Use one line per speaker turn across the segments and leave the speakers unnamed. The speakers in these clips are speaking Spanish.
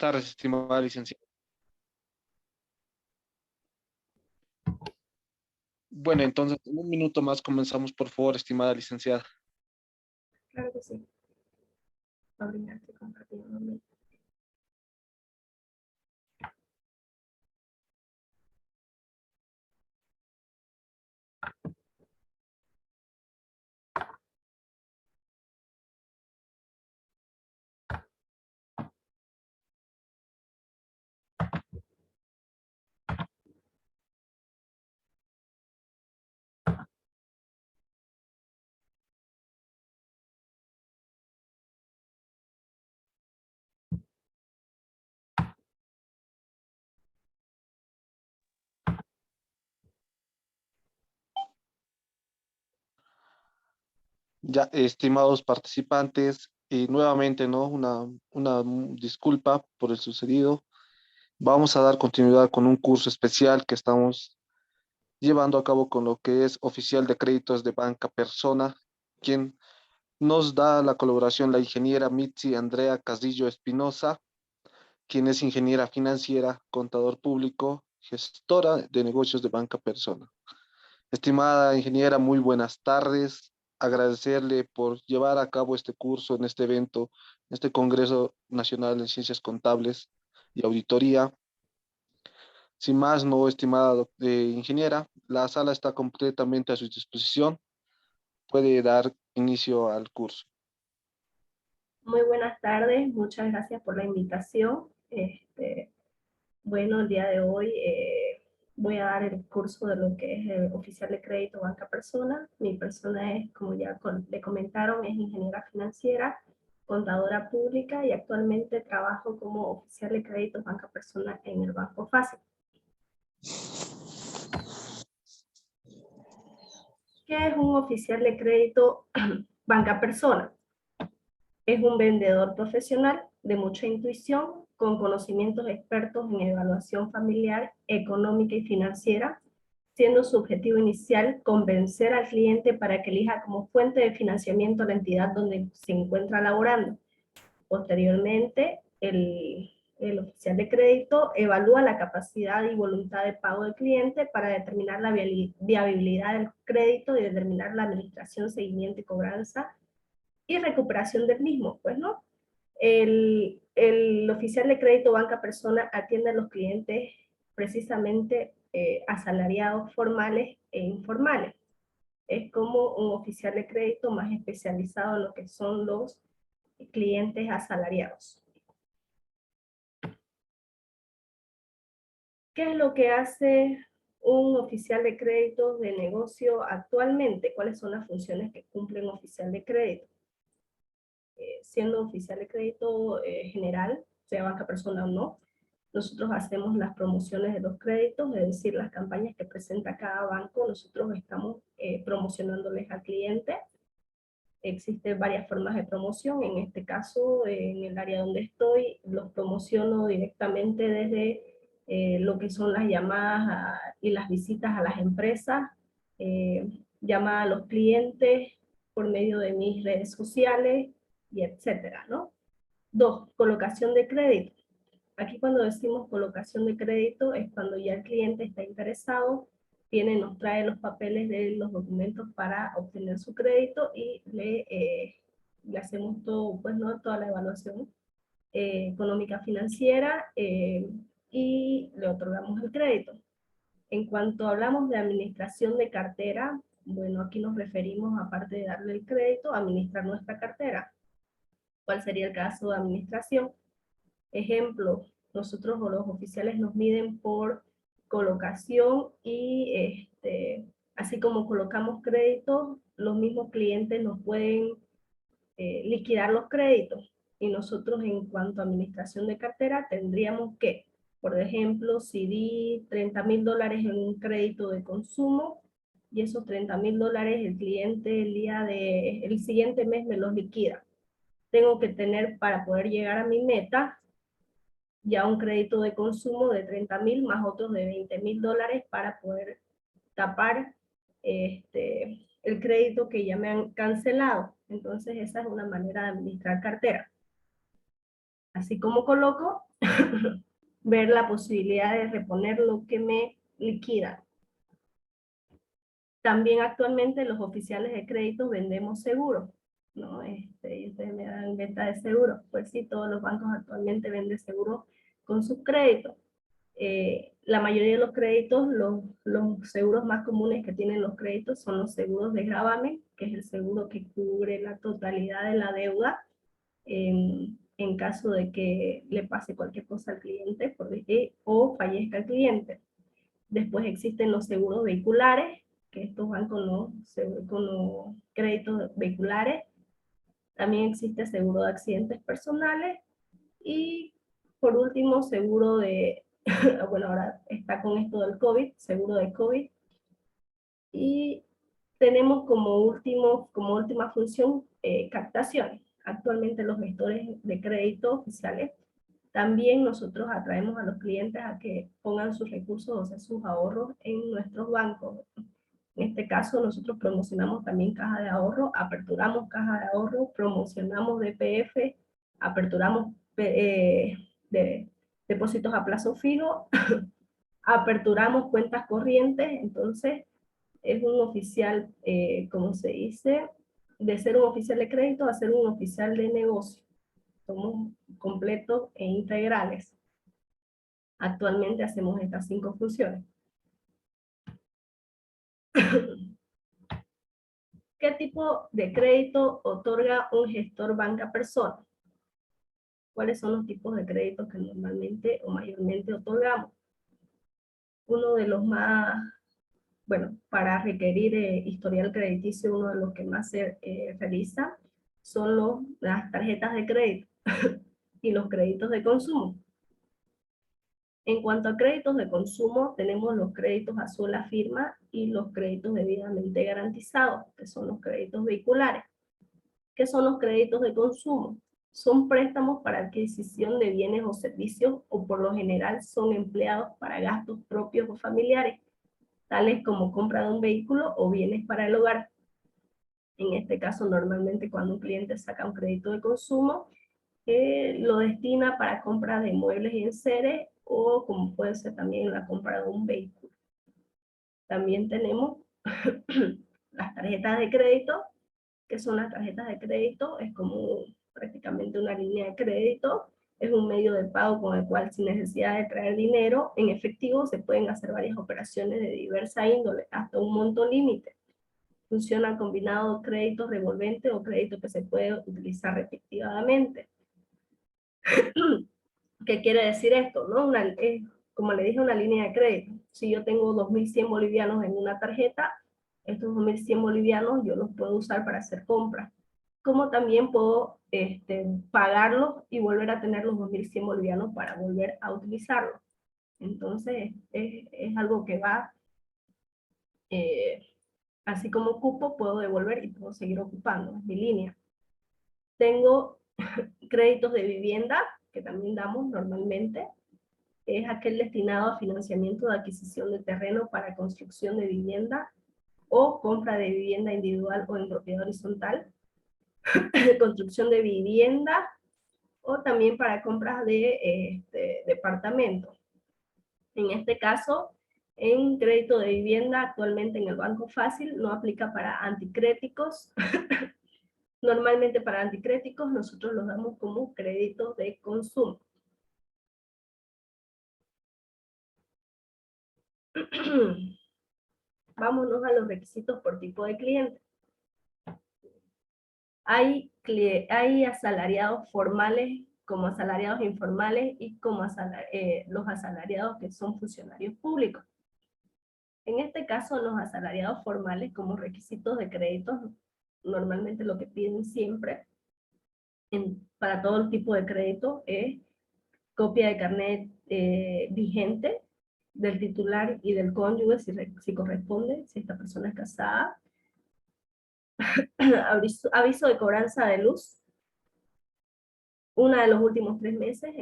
tardes, estimada licenciada. Bueno, entonces, en un minuto más comenzamos, por favor, estimada licenciada.
Claro que sí. Paulina, estoy compartiendo mi.
Ya, estimados participantes, nuevamente, ¿no? Una disculpa por el sucedido. Vamos a dar continuidad con un curso especial que estamos llevando a cabo con lo que es oficial de créditos de banca persona, quien nos da la colaboración la ingeniera Mitzi Andrea Castillo Espinosa, quien es ingeniera financiera, contador público, gestora de negocios de banca persona. Estimada ingeniera, muy buenas tardes. Agradecerle por llevar a cabo este curso en este evento, en este Congreso Nacional de Ciencias Contables y Auditoría. Sin más, no, estimada ingeniera, la sala está completamente a su disposición. Puede dar inicio al curso.
Muy buenas tardes, muchas gracias por la invitación. Bueno, el día de hoy voy a dar el curso de lo que es el oficial de crédito banca persona. Mi persona es, como ya le comentaron, es ingeniera financiera, contadora pública y actualmente trabajo como oficial de crédito banca persona en el Banco Fácil. ¿Qué es un oficial de crédito banca persona? Es un vendedor profesional de mucha intuición, con conocimientos expertos en evaluación familiar, económica y financiera, siendo su objetivo inicial convencer al cliente para que elija como fuente de financiamiento la entidad donde se encuentra laborando. Posteriormente, el oficial de crédito evalúa la capacidad y voluntad de pago del cliente para determinar la viabilidad del crédito y determinar la administración, seguimiento y cobranza y recuperación del mismo, pues, ¿no? El oficial de crédito banca persona atiende a los clientes precisamente asalariados formales e informales. Es como un oficial de crédito más especializado en lo que son los clientes asalariados. ¿Qué es lo que hace un oficial de crédito de negocio actualmente? ¿Cuáles son las funciones que cumple un oficial de crédito? Siendo oficial de crédito general, sea banca persona o no, nosotros hacemos las promociones de los créditos, es decir, las campañas que presenta cada banco, nosotros estamos promocionándoles al cliente. Existen varias formas de promoción, en este caso, en el área donde estoy, los promociono directamente desde lo que son las llamadas y las visitas a las empresas, llamada a los clientes por medio de mis redes sociales, y etcétera, ¿no? 2, colocación de crédito. Aquí cuando decimos colocación de crédito es cuando ya el cliente está interesado, nos trae los papeles de los documentos para obtener su crédito y le hacemos todo, pues, ¿no? Toda la evaluación económica financiera y le otorgamos el crédito. En cuanto hablamos de administración de cartera, bueno, aquí nos referimos, aparte de darle el crédito, a administrar nuestra cartera. ¿Cuál sería el caso de administración? Ejemplo, nosotros o los oficiales nos miden por colocación y así como colocamos créditos, los mismos clientes nos pueden liquidar los créditos. Y nosotros en cuanto a administración de cartera tendríamos que, por ejemplo, si di $30,000 en un crédito de consumo y esos $30,000 el cliente el siguiente mes me los liquida. Tengo que tener, para poder llegar a mi meta, ya un crédito de consumo de 30,000 más otros de $20,000 para poder tapar el crédito que ya me han cancelado. Entonces esa es una manera de administrar cartera. Así como coloco, ver la posibilidad de reponer lo que me liquidan. También actualmente los oficiales de crédito vendemos seguros, ¿no? Y ustedes me dan venta de seguros. Pues sí, todos los bancos actualmente venden seguros con sus créditos. La mayoría de los créditos, los seguros más comunes que tienen los créditos son los seguros de gravamen, que es el seguro que cubre la totalidad de la deuda en caso de que le pase cualquier cosa al cliente o fallezca el cliente. Después existen los seguros vehiculares, que estos van con los créditos vehiculares. También existe seguro de accidentes personales. Y por último, seguro de, bueno, ahora está con esto del COVID, seguro de COVID. Y tenemos como última función captaciones. Actualmente los gestores de crédito oficiales también nosotros atraemos a los clientes a que pongan sus recursos, o sea, sus ahorros en nuestros bancos. En este caso, nosotros promocionamos también caja de ahorro, aperturamos caja de ahorro, promocionamos DPF, aperturamos de depósitos a plazo fijo, aperturamos cuentas corrientes. Entonces, es un oficial, como se dice, de ser un oficial de crédito a ser un oficial de negocio. Somos completos e integrales. Actualmente hacemos estas 5 funciones. ¿Qué tipo de crédito otorga un gestor banca persona? ¿Cuáles son los tipos de créditos que normalmente o mayormente otorgamos? Uno de los más, bueno, para requerir historial crediticio, uno de los que más se realiza son las tarjetas de crédito y los créditos de consumo. En cuanto a créditos de consumo, tenemos los créditos a sola firma y los créditos debidamente garantizados, que son los créditos vehiculares. ¿Qué son los créditos de consumo? Son préstamos para adquisición de bienes o servicios, o por lo general son empleados para gastos propios o familiares, tales como compra de un vehículo o bienes para el hogar. En este caso, normalmente cuando un cliente saca un crédito de consumo, lo destina para compra de muebles y enseres, o como puede ser también la compra de un vehículo. También tenemos las tarjetas de crédito. ¿Qué son las tarjetas de crédito? Es como prácticamente una línea de crédito. Es un medio de pago con el cual, sin necesidad de traer dinero en efectivo, se pueden hacer varias operaciones de diversa índole, hasta un monto límite. Funciona combinado crédito revolvente o crédito que se puede utilizar repetidamente. ¿Qué quiere decir esto? ¿No? Como le dije, una línea de crédito. Si yo tengo 2.100 bolivianos en una tarjeta, estos 2.100 bolivianos yo los puedo usar para hacer compras. Como también puedo pagarlos y volver a tener los 2.100 bolivianos para volver a utilizarlos. Entonces, es algo que va, así como ocupo, puedo devolver y puedo seguir ocupando, es mi línea. Tengo créditos de vivienda, que también damos normalmente. Es aquel destinado a financiamiento de adquisición de terreno para construcción de vivienda o compra de vivienda individual o en propiedad horizontal, construcción de vivienda, o también para compras de departamentos. En este caso, en crédito de vivienda, actualmente en el Banco Fácil no aplica para anticréticos. Normalmente para anticréticos nosotros los damos como créditos de consumo. Vámonos a los requisitos por tipo de cliente. Hay asalariados formales como asalariados informales y como los asalariados que son funcionarios públicos. En este caso, los asalariados formales como requisitos de créditos, normalmente lo que piden siempre para todo el tipo de crédito es copia de carnet vigente del titular y del cónyuge, si corresponde, si esta persona es casada, aviso de cobranza de luz, una de los últimos 3 meses.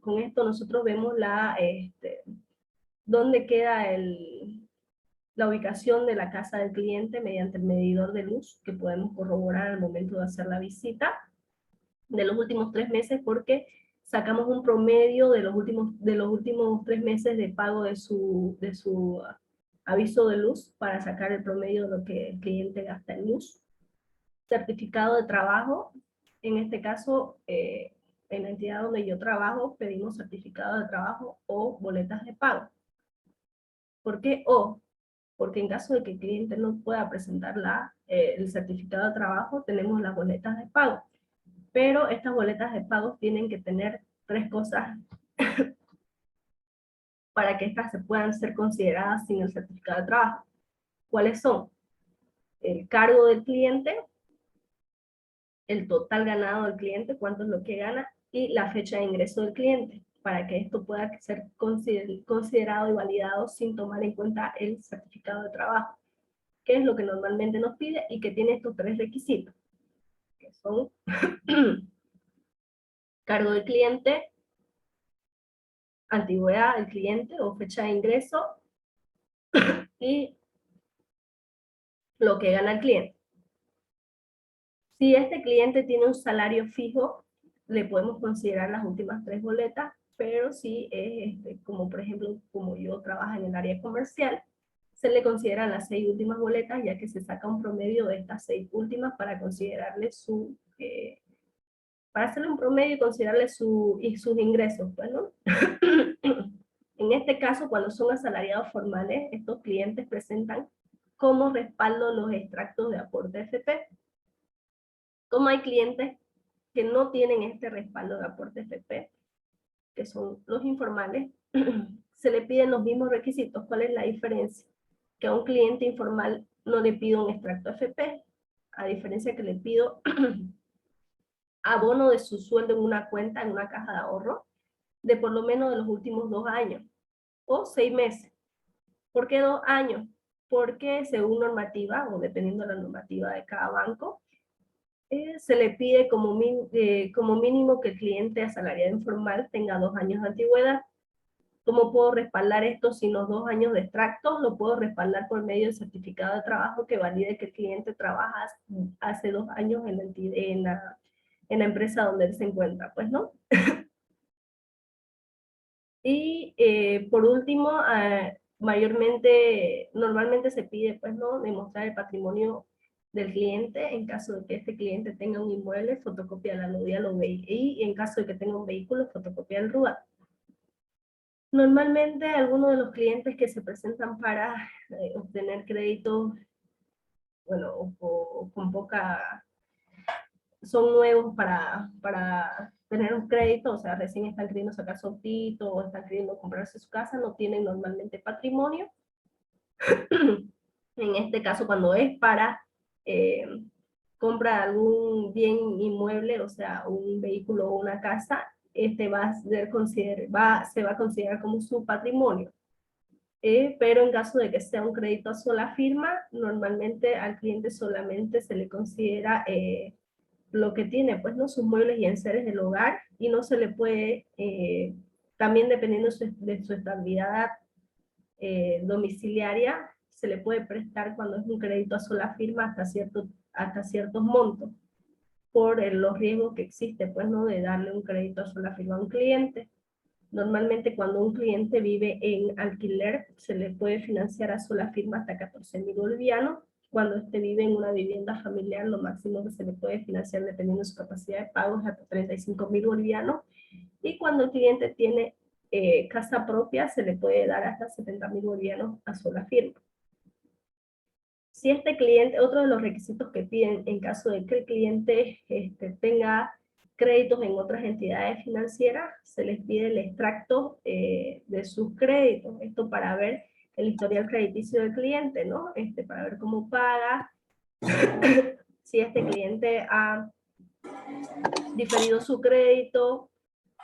Con esto nosotros vemos dónde queda la ubicación de la casa del cliente mediante el medidor de luz, que podemos corroborar al momento de hacer la visita, de los últimos 3 meses, porque sacamos un promedio de los últimos 3 meses de pago de su aviso de luz para sacar el promedio de lo que el cliente gasta en luz. Certificado de trabajo, en este caso, en la entidad donde yo trabajo, pedimos certificado de trabajo o boletas de pago. ¿Por qué o? Porque en caso de que el cliente no pueda presentar el certificado de trabajo, tenemos las boletas de pago. Pero estas boletas de pago tienen que tener 3 cosas para que estas se puedan ser consideradas sin el certificado de trabajo. ¿Cuáles son? El cargo del cliente, el total ganado del cliente, cuánto es lo que gana, y la fecha de ingreso del cliente, para que esto pueda ser considerado y validado sin tomar en cuenta el certificado de trabajo, que es lo que normalmente nos pide y que tiene estos 3 requisitos, que son cargo del cliente, antigüedad del cliente o fecha de ingreso, y lo que gana el cliente. Si este cliente tiene un salario fijo, le podemos considerar las últimas 3 boletas, pero si es, como por ejemplo, como yo trabajo en el área comercial, se le consideran las 6 últimas boletas, ya que se saca un promedio de estas 6 últimas para considerarle para hacerle un promedio y considerarle sus ingresos, pues, ¿no? En este caso, cuando son asalariados formales, estos clientes presentan como respaldo los extractos de aporte FP. Como hay clientes que no tienen este respaldo de aporte FP, que son los informales, se le piden los mismos requisitos. ¿Cuál es la diferencia? Que a un cliente informal no le pido un extracto FP, a diferencia que le pido abono de su sueldo en una cuenta, en una caja de ahorro, de por lo menos de los últimos 2 años, o 6 meses. ¿Por qué 2 años? Porque según normativa, o dependiendo de la normativa de cada banco, se le pide como mínimo que el cliente asalariado informal tenga 2 años de antigüedad. ¿Cómo puedo respaldar esto sin los 2 años de extractos? Lo puedo respaldar por medio del certificado de trabajo que valide que el cliente trabaja hace 2 años en la empresa donde él se encuentra, pues, ¿no? Y por último, normalmente se pide, pues, ¿no?, demostrar el patrimonio del cliente. En caso de que este cliente tenga un inmueble, fotocopia la nodal o y en caso de que tenga un vehículo, fotocopia el RUAT. Normalmente algunos de los clientes que se presentan para obtener créditos, bueno, o con poca, son nuevos para tener un crédito, o sea, recién están queriendo sacar su autito o están queriendo comprarse su casa, no tienen normalmente patrimonio. En este caso, cuando es para compra de algún bien inmueble, o sea, un vehículo o una casa, se va a considerar como su patrimonio. Pero en caso de que sea un crédito a sola firma, normalmente al cliente solamente se le considera lo que tiene, pues, ¿no?, sus muebles y enseres del hogar, y no se le puede, también dependiendo de su estabilidad domiciliaria, se le puede prestar cuando es un crédito a sola firma hasta ciertos montos, por los riesgos que existe, pues, ¿no?, de darle un crédito a sola firma a un cliente. Normalmente cuando un cliente vive en alquiler, se le puede financiar a sola firma hasta 14.000 bolivianos. Cuando vive en una vivienda familiar, lo máximo que se le puede financiar, dependiendo de su capacidad de pago, es hasta 35.000 bolivianos. Y cuando el cliente tiene casa propia, se le puede dar hasta 70.000 bolivianos a sola firma. Si este cliente, otro de los requisitos que piden en caso de que el cliente tenga créditos en otras entidades financieras, se les pide el extracto de sus créditos. Esto para ver el historial crediticio del cliente, ¿no? Para ver cómo paga, si este cliente ha diferido su crédito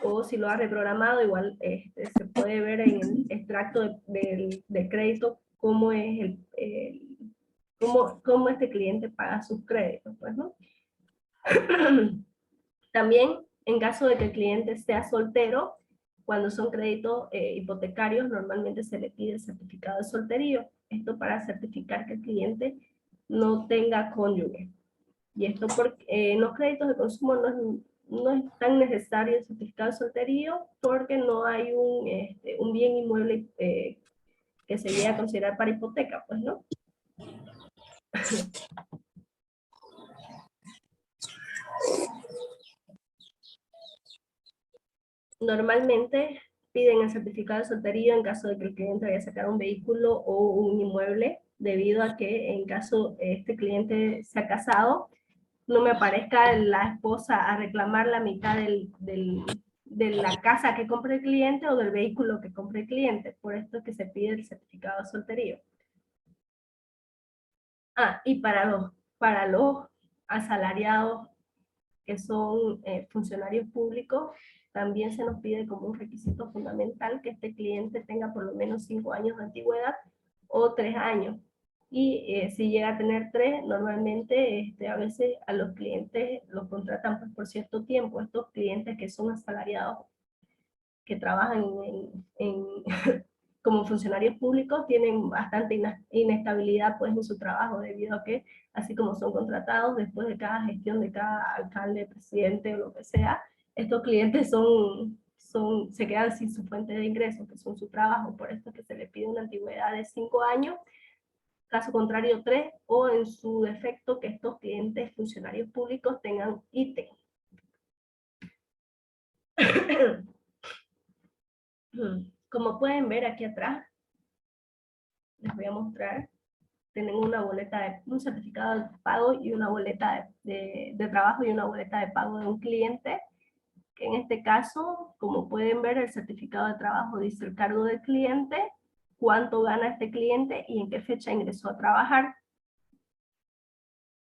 o si lo ha reprogramado. Igual se puede ver en el extracto de crédito cómo es cómo este cliente paga sus créditos, pues, ¿no? También, en caso de que el cliente sea soltero, cuando son créditos hipotecarios, normalmente se le pide el certificado de solterío. Esto para certificar que el cliente no tenga cónyuge. Y esto porque en los créditos de consumo no es tan necesario el certificado de solterío porque no hay un bien inmueble que se llegue a considerar para hipoteca, pues, ¿no? Normalmente piden el certificado de solterío en caso de que el cliente vaya a sacar un vehículo o un inmueble, debido a que en caso este cliente se ha casado, no me aparezca la esposa a reclamar la mitad de la casa que compre el cliente o del vehículo que compre el cliente. Por esto es que se pide el certificado de solterío. Ah, y para los asalariados que son funcionarios públicos, también se nos pide como un requisito fundamental que este cliente tenga por lo menos 5 años de antigüedad o 3 años. Y si llega a tener 3, normalmente a veces a los clientes los contratan pues, por cierto tiempo. Estos clientes que son asalariados, que trabajan como funcionarios públicos, tienen bastante inestabilidad pues, en su trabajo, debido a que, así como son contratados, después de cada gestión de cada alcalde, presidente o lo que sea, estos clientes se quedan sin su fuente de ingresos, que son su trabajo. Por esto es que se les pide una antigüedad de 5 años, caso contrario 3, o en su defecto que estos clientes funcionarios públicos tengan ítem. Como pueden ver aquí atrás, les voy a mostrar, tenemos una boleta un certificado de pago y una boleta de trabajo y una boleta de pago de un cliente, que en este caso, como pueden ver, el certificado de trabajo dice el cargo del cliente, cuánto gana este cliente y en qué fecha ingresó a trabajar.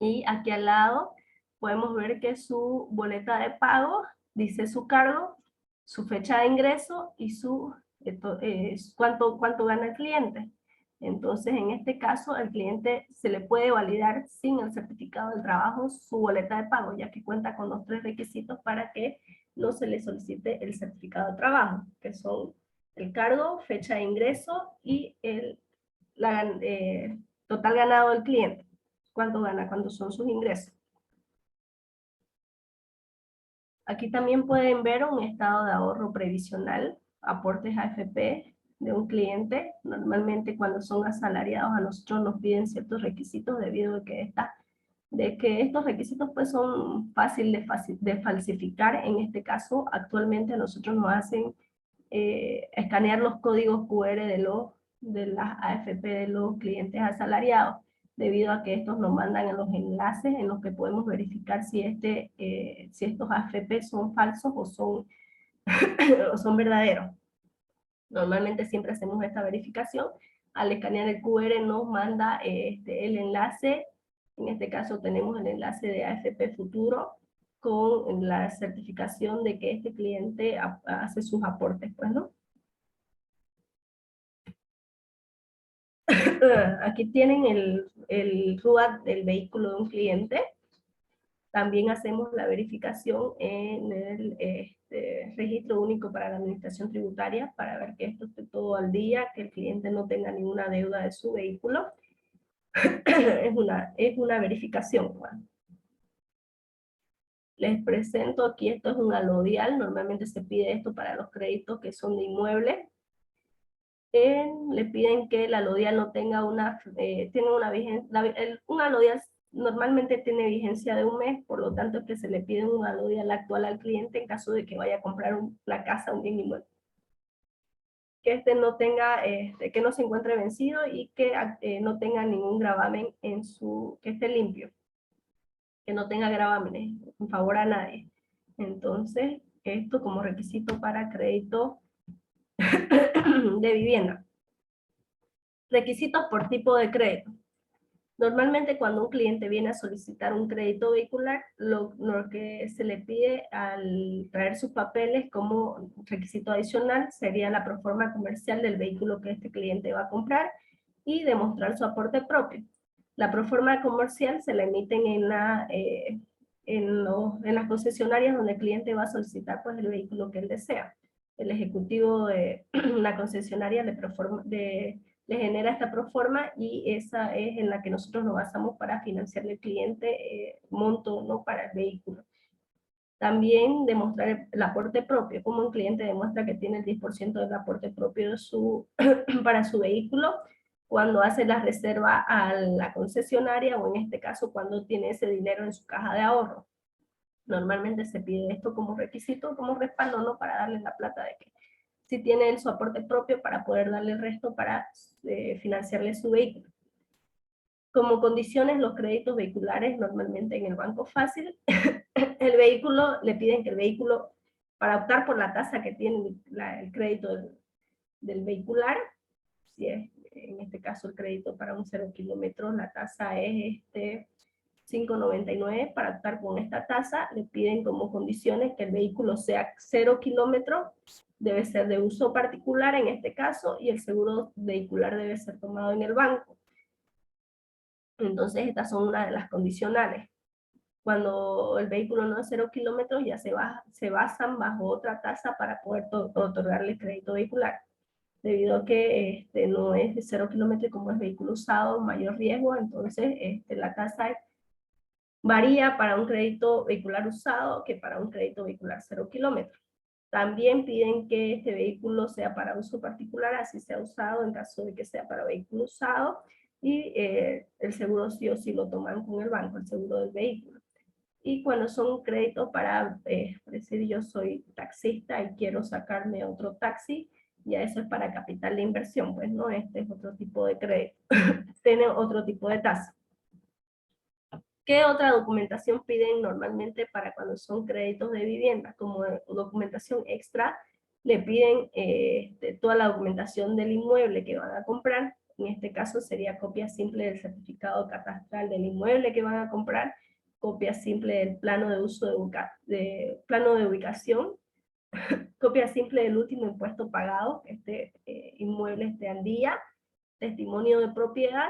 Y aquí al lado podemos ver que su boleta de pago dice su cargo, su fecha de ingreso y cuánto gana el cliente. Entonces, en este caso, al cliente se le puede validar sin el certificado de trabajo su boleta de pago, ya que cuenta con los 3 requisitos para que no se le solicite el certificado de trabajo, que son el cargo, fecha de ingreso y el total ganado del cliente. Cuánto gana, cuánto son sus ingresos. Aquí también pueden ver un estado de ahorro previsional, aportes a AFP de un cliente. Normalmente cuando son asalariados a nosotros nos piden ciertos requisitos debido a que estos requisitos pues son fáciles de falsificar. En este caso, actualmente a nosotros nos hacen escanear los códigos QR de las AFP de los clientes asalariados, debido a que estos nos mandan en los enlaces en los que podemos verificar si estos AFP son falsos o o son verdaderos. Normalmente siempre hacemos esta verificación. Al escanear el QR nos manda el enlace. En este caso tenemos el enlace de AFP Futuro con la certificación de que este cliente hace sus aportes, pues, ¿no? Aquí tienen el RUAT del vehículo de un cliente. También hacemos la verificación en el registro único para la administración tributaria para ver que esto esté todo al día, que el cliente no tenga ninguna deuda de su vehículo. es una verificación. Bueno. Les presento aquí, esto es un alodial, normalmente se pide esto para los créditos que son de inmueble. Le piden que el alodial no tenga tenga una vigencia, un alodial normalmente tiene vigencia de 1 mes, por lo tanto es que se le pide un alodial actual al cliente en caso de que vaya a comprar una casa, un bien inmueble. Que no tenga, que no se encuentre vencido y que no tenga ningún gravamen que esté limpio, que no tenga gravámenes en favor a nadie. Entonces, esto como requisito para crédito de vivienda. Requisitos por tipo de crédito. Normalmente cuando un cliente viene a solicitar un crédito vehicular, lo que se le pide al traer sus papeles como requisito adicional sería la proforma comercial del vehículo que este cliente va a comprar y demostrar su aporte propio. La proforma comercial se la emiten en las concesionarias donde el cliente va a solicitar pues, el vehículo que él desea. El ejecutivo de la concesionaria le genera esta proforma y esa es en la que nosotros nos basamos para financiarle al cliente monto, ¿no? Para el vehículo. También demostrar el aporte propio, como un cliente demuestra que tiene el 10% del aporte propio de para su vehículo cuando hace la reserva a la concesionaria, o en este caso cuando tiene ese dinero en su caja de ahorro. Normalmente se pide esto como requisito, como respaldo, ¿no? Para darle la plata de que si tiene él su aporte propio para poder darle el resto para financiarle su vehículo. Como condiciones, los créditos vehiculares normalmente en el Banco Fácil, el vehículo, le piden que el vehículo, para optar por la tasa que tiene el crédito del vehicular, si es en este caso el crédito para un 0 kilómetros, la tasa es 5.99. Para optar con esta tasa, le piden como condiciones que el vehículo sea 0 kilómetros, debe ser de uso particular en este caso, y el seguro vehicular debe ser tomado en el banco. Entonces estas son una de las condicionales. Cuando el vehículo no es 0 kilómetros, ya se basan bajo otra tasa para poder otorgarle crédito vehicular. Debido a que no es de 0 kilómetros, como es vehículo usado, mayor riesgo, entonces la tasa varía para un crédito vehicular usado que para un crédito vehicular 0 kilómetros. También piden que este vehículo sea para uso particular, así sea usado en caso de que sea para vehículo usado, y el seguro sí o sí lo toman con el banco, el seguro del vehículo. Y cuando son créditos para decir yo soy taxista y quiero sacarme otro taxi, ya eso es para capital de inversión, pues no, este es otro tipo de crédito, tiene otro tipo de tasa. ¿Qué otra documentación piden normalmente para cuando son créditos de vivienda? Como documentación extra, le piden toda la documentación del inmueble que van a comprar. En este caso sería copia simple del certificado catastral del inmueble que van a comprar, copia simple del plano de uso plano de ubicación, copia simple del último impuesto pagado, inmueble esté al día, testimonio de propiedad.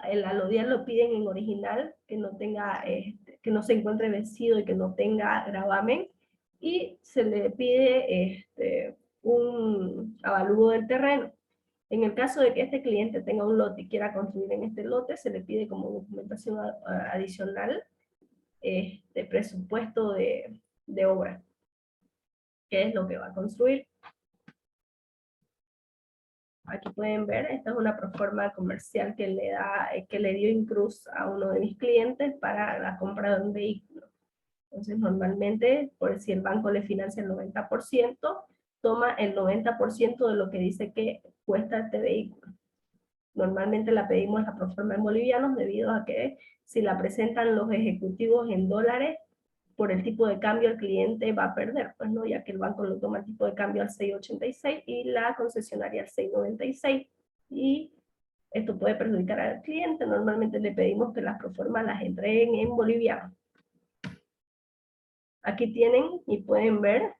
El alodial lo piden en original, que no tenga, que no se encuentre vencido y que no tenga gravamen, y se le pide un avalúo del terreno. En el caso de que este cliente tenga un lote y quiera construir en este lote, se le pide como documentación adicional presupuesto de obra, que es lo que va a construir. Aquí pueden ver, esta es una proforma comercial que le dio Incruz a uno de mis clientes para la compra de un vehículo. Entonces, normalmente, por si el banco le financia el 90%, toma el 90% de lo que dice que cuesta este vehículo. Normalmente la pedimos la proforma en bolivianos debido a que si la presentan los ejecutivos en dólares, por el tipo de cambio el cliente va a perder, pues no, ya que el banco lo toma el tipo de cambio al 6.86 y la concesionaria al 6.96, y esto puede perjudicar al cliente. Normalmente le pedimos que las proformas las entreguen en boliviano. Aquí tienen y pueden ver,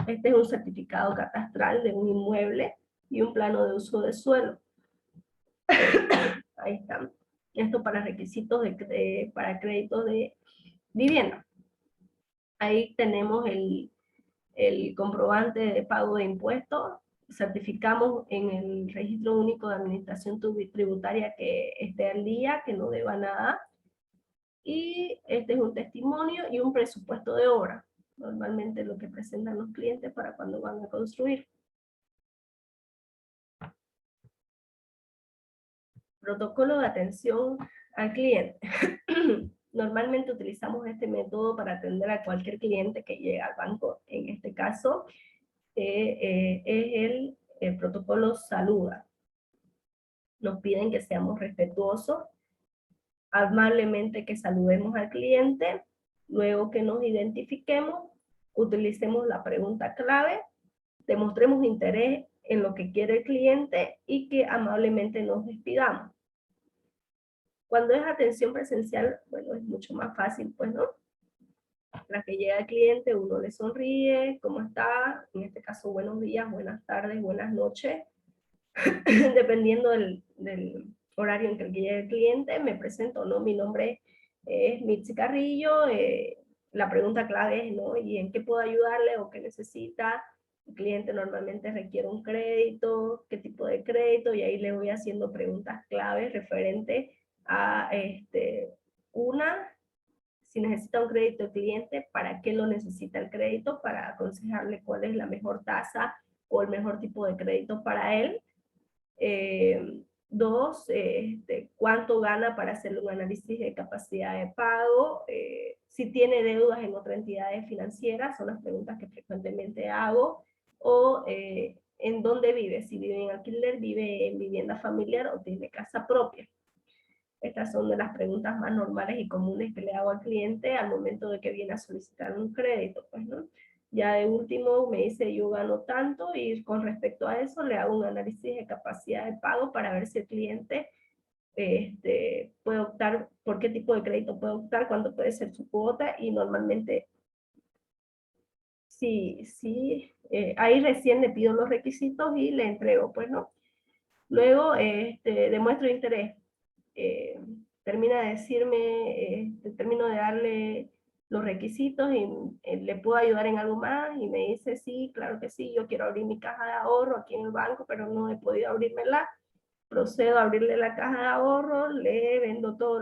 este es un certificado catastral de un inmueble y un plano de uso de suelo. Ahí están. Esto para requisitos para créditos de vivienda. Ahí tenemos el comprobante de pago de impuestos, certificamos en el Registro Único de Administración Tributaria que esté al día, que no deba nada, y este es un testimonio y un presupuesto de obra, normalmente lo que presentan los clientes para cuando van a construir. Protocolo de atención al cliente. Normalmente utilizamos este método para atender a cualquier cliente que llegue al banco. En este caso, es el protocolo Saluda. Nos piden que seamos respetuosos, amablemente que saludemos al cliente, luego que nos identifiquemos, utilicemos la pregunta clave, demostremos interés en lo que quiere el cliente y que amablemente nos despidamos. Cuando es atención presencial, bueno, es mucho más fácil, pues, ¿no? La que llega al cliente, uno le sonríe, ¿cómo está? En este caso, buenos días, buenas tardes, buenas noches. Dependiendo del horario en que llegue el cliente, me presento, ¿no? Mi nombre es Mitzi Carrillo, la pregunta clave es, ¿no? ¿Y en qué puedo ayudarle o qué necesita? El cliente normalmente requiere un crédito, qué tipo de crédito, y ahí le voy haciendo preguntas claves referente a si necesita un crédito el cliente, para qué lo necesita el crédito, para aconsejarle cuál es la mejor tasa o el mejor tipo de crédito para él. Dos, cuánto gana para hacerle un análisis de capacidad de pago, si tiene deudas en otras entidades financieras, son las preguntas que frecuentemente hago, o en dónde vive, si vive en alquiler, vive en vivienda familiar o tiene casa propia. Estas son de las preguntas más normales y comunes que le hago al cliente al momento de que viene a solicitar un crédito, pues, ¿no? Ya de último me dice yo gano tanto y con respecto a eso le hago un análisis de capacidad de pago para ver si el cliente puede optar, por qué tipo de crédito puede optar, cuánto puede ser su cuota y normalmente ahí recién le pido los requisitos y le entrego, pues, ¿no? Luego demuestro interés. Termina de decirme, termino de darle los requisitos y le puedo ayudar en algo más y me dice sí, claro que sí, yo quiero abrir mi caja de ahorro aquí en el banco, pero no he podido abrirmela. Procedo a abrirle la caja de ahorro, le vendo todos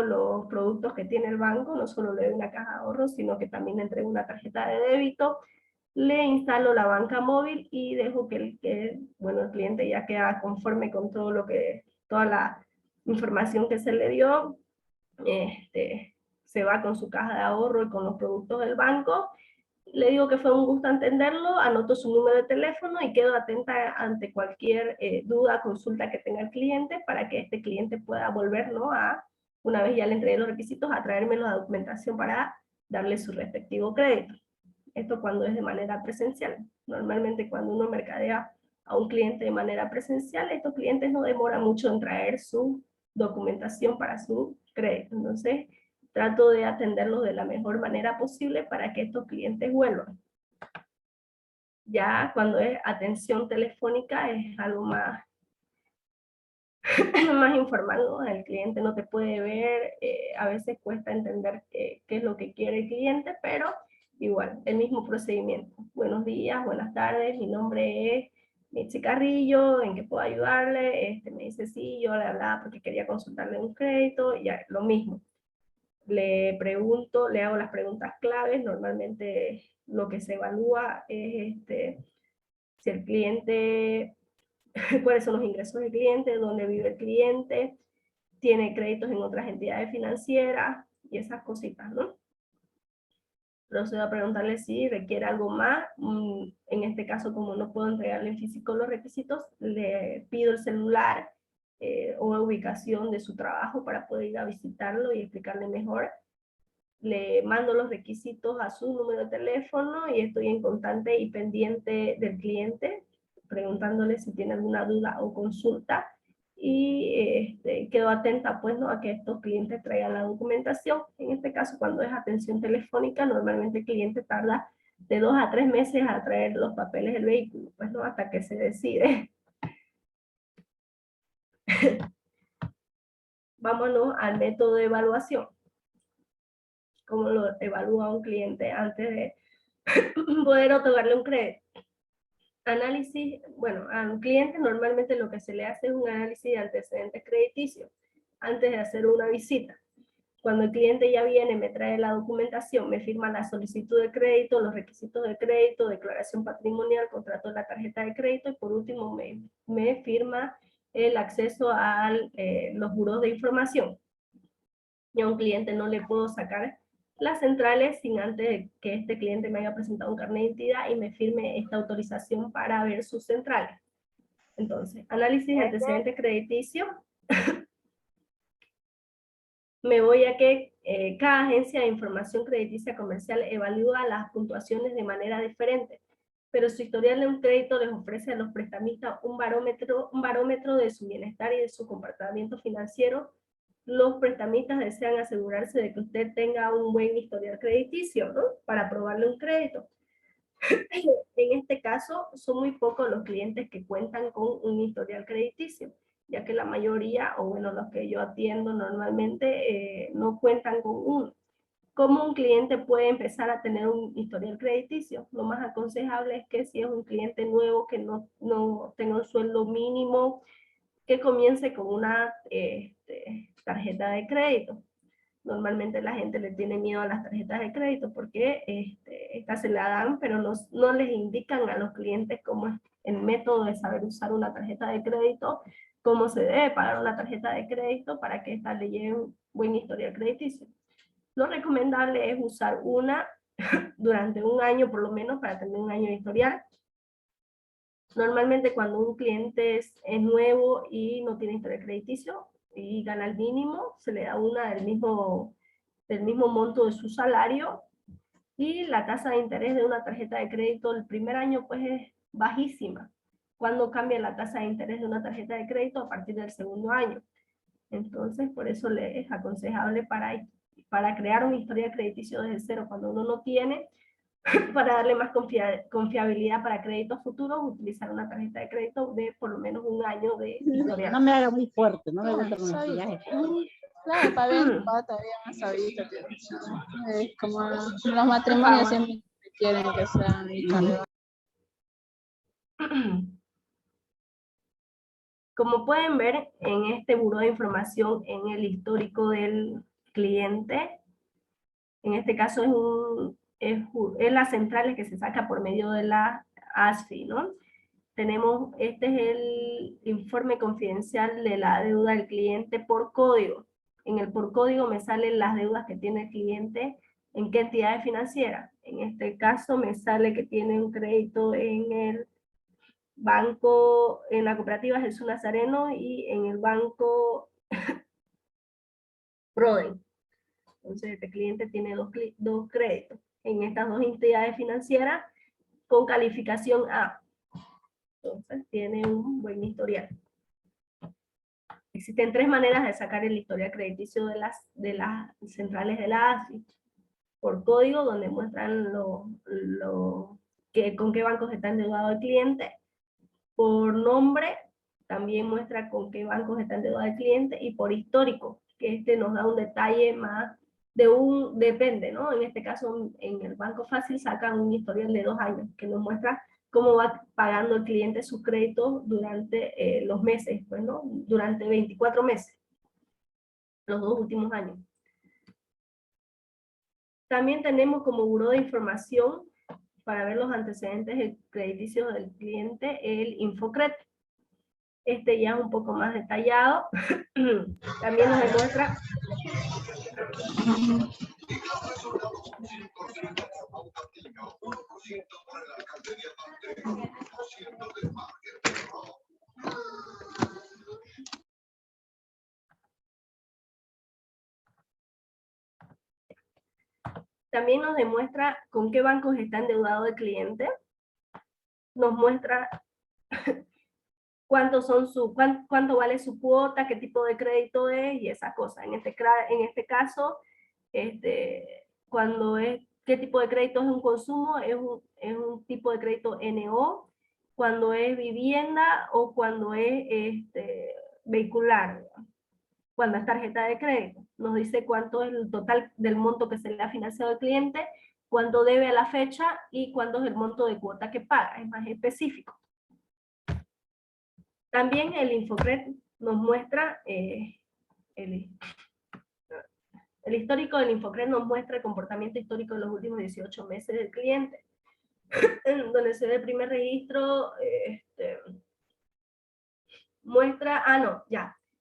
los productos que tiene el banco, no solo le doy una caja de ahorro, sino que también le entrego una tarjeta de débito, le instalo la banca móvil y dejo que el cliente ya queda conforme con toda la información que se le dio, se va con su caja de ahorro y con los productos del banco. Le digo que fue un gusto entenderlo, anoto su número de teléfono y quedo atenta ante cualquier duda, consulta que tenga el cliente para que este cliente pueda volver, ¿no? Una vez ya le entregué los requisitos, a traerme la documentación para darle su respectivo crédito. Esto cuando es de manera presencial. Normalmente cuando uno mercadea a un cliente de manera presencial, estos clientes no demoran mucho en traer su documentación para su crédito. Entonces, trato de atenderlos de la mejor manera posible para que estos clientes vuelvan. Ya cuando es atención telefónica es algo más, más informal, ¿no? El cliente no te puede ver, a veces cuesta entender qué es lo que quiere el cliente, pero igual, el mismo procedimiento. Buenos días, buenas tardes, mi nombre es Mitzi Carrillo, ¿en qué puedo ayudarle? Me dice sí, yo le hablaba porque quería consultarle un crédito, y ya, lo mismo. Le pregunto, le hago las preguntas claves, normalmente lo que se evalúa es si el cliente, cuáles son los ingresos del cliente, dónde vive el cliente, tiene créditos en otras entidades financieras y esas cositas, ¿no? Procedo a preguntarle si requiere algo más. En este caso, como no puedo entregarle en físico los requisitos, le pido el celular o ubicación de su trabajo para poder ir a visitarlo y explicarle mejor. Le mando los requisitos a su número de teléfono y estoy en constante y pendiente del cliente, preguntándole si tiene alguna duda o consulta. Y quedo atenta pues, ¿no? A que estos clientes traigan la documentación. En este caso, cuando es atención telefónica, normalmente el cliente tarda de 2 a 3 meses a traer los papeles del vehículo, pues, ¿no? Hasta que se decide. Vámonos al método de evaluación. ¿Cómo lo evalúa un cliente antes de poder otorgarle un crédito? Análisis, bueno, a un cliente normalmente lo que se le hace es un análisis de antecedentes crediticios antes de hacer una visita. Cuando el cliente ya viene, me trae la documentación, me firma la solicitud de crédito, los requisitos de crédito, declaración patrimonial, contrato de la tarjeta de crédito y por último me firma el acceso a los buros de información. Y a un cliente no le puedo sacar las centrales sin antes que este cliente me haya presentado un carnet de identidad y me firme esta autorización para ver sus centrales. Entonces, análisis de antecedentes crediticios. Me voy a que cada agencia de información crediticia comercial evalúa las puntuaciones de manera diferente, pero su historial de un crédito les ofrece a los prestamistas un barómetro de su bienestar y de su comportamiento financiero. Los prestamistas desean asegurarse de que usted tenga un buen historial crediticio, ¿no? Para aprobarle un crédito. En este caso, son muy pocos los clientes que cuentan con un historial crediticio, ya que la mayoría, o bueno, los que yo atiendo normalmente, no cuentan con uno. ¿Cómo un cliente puede empezar a tener un historial crediticio? Lo más aconsejable es que si es un cliente nuevo que no tenga un sueldo mínimo, que comience con una tarjeta de crédito. Normalmente la gente le tiene miedo a las tarjetas de crédito porque estas se la dan, pero no les indican a los clientes cómo es el método de saber usar una tarjeta de crédito, cómo se debe pagar una tarjeta de crédito para que esta le lleve un buen historial crediticio. Lo recomendable es usar una durante un año por lo menos para tener un año de historial. Normalmente cuando un cliente es nuevo y no tiene historial crediticio y gana el mínimo, se le da una del mismo monto de su salario, y la tasa de interés de una tarjeta de crédito el primer año pues es bajísima. Cuando cambia la tasa de interés de una tarjeta de crédito a partir del segundo año. Entonces por eso le es aconsejable para crear un historial crediticio desde cero cuando uno no tiene, para darle más confiabilidad para créditos futuros, utilizar una tarjeta de crédito de por lo menos un año de historial.
No me haga muy fuerte, no me gusta con maquillaje.
Claro, para ver todavía más ahorita. Como los matrimonios siempre quieren que sean relevantes.
Como pueden ver en este buró de información, en el histórico del cliente, en este caso es las centrales que se saca por medio de la ASFI, ¿no? Este es el informe confidencial de la deuda del cliente por código. En el por código me salen las deudas que tiene el cliente, en qué entidades financieras. En este caso me sale que tiene un crédito en el banco, en la cooperativa Jesús Nazareno y en el banco Proden. Entonces este cliente tiene dos créditos en estas dos entidades financieras con calificación A. Entonces tiene un buen historial. Existen 3 maneras de sacar el historial crediticio de las centrales de la ASFI. Por código, donde muestran con qué bancos está endeudado el cliente. Por nombre, también muestra con qué bancos está endeudado el cliente. Y por histórico, que nos da un detalle más depende, ¿no? En este caso, en el Banco Fácil sacan un historial de 2 años, que nos muestra cómo va pagando el cliente sus créditos durante los meses, pues, ¿no? Durante 24 meses, los 2 últimos años. También tenemos como buró de información, para ver los antecedentes crediticios del cliente, el Infocred. Este ya es un poco más detallado. También nos demuestra con qué bancos está endeudado el cliente. Nos muestra cuánto vale su cuota, qué tipo de crédito es y esa cosa. En este caso, qué tipo de crédito es un consumo, es un tipo de crédito NO, cuando es vivienda o cuando es vehicular, cuando es tarjeta de crédito. Nos dice cuánto es el total del monto que se le ha financiado al cliente, cuánto debe a la fecha y cuánto es el monto de cuota que paga, es más específico. También el Infocred nos muestra, el histórico del Infocred nos muestra el comportamiento histórico de los últimos 18 meses del cliente, donde se ve el primer registro,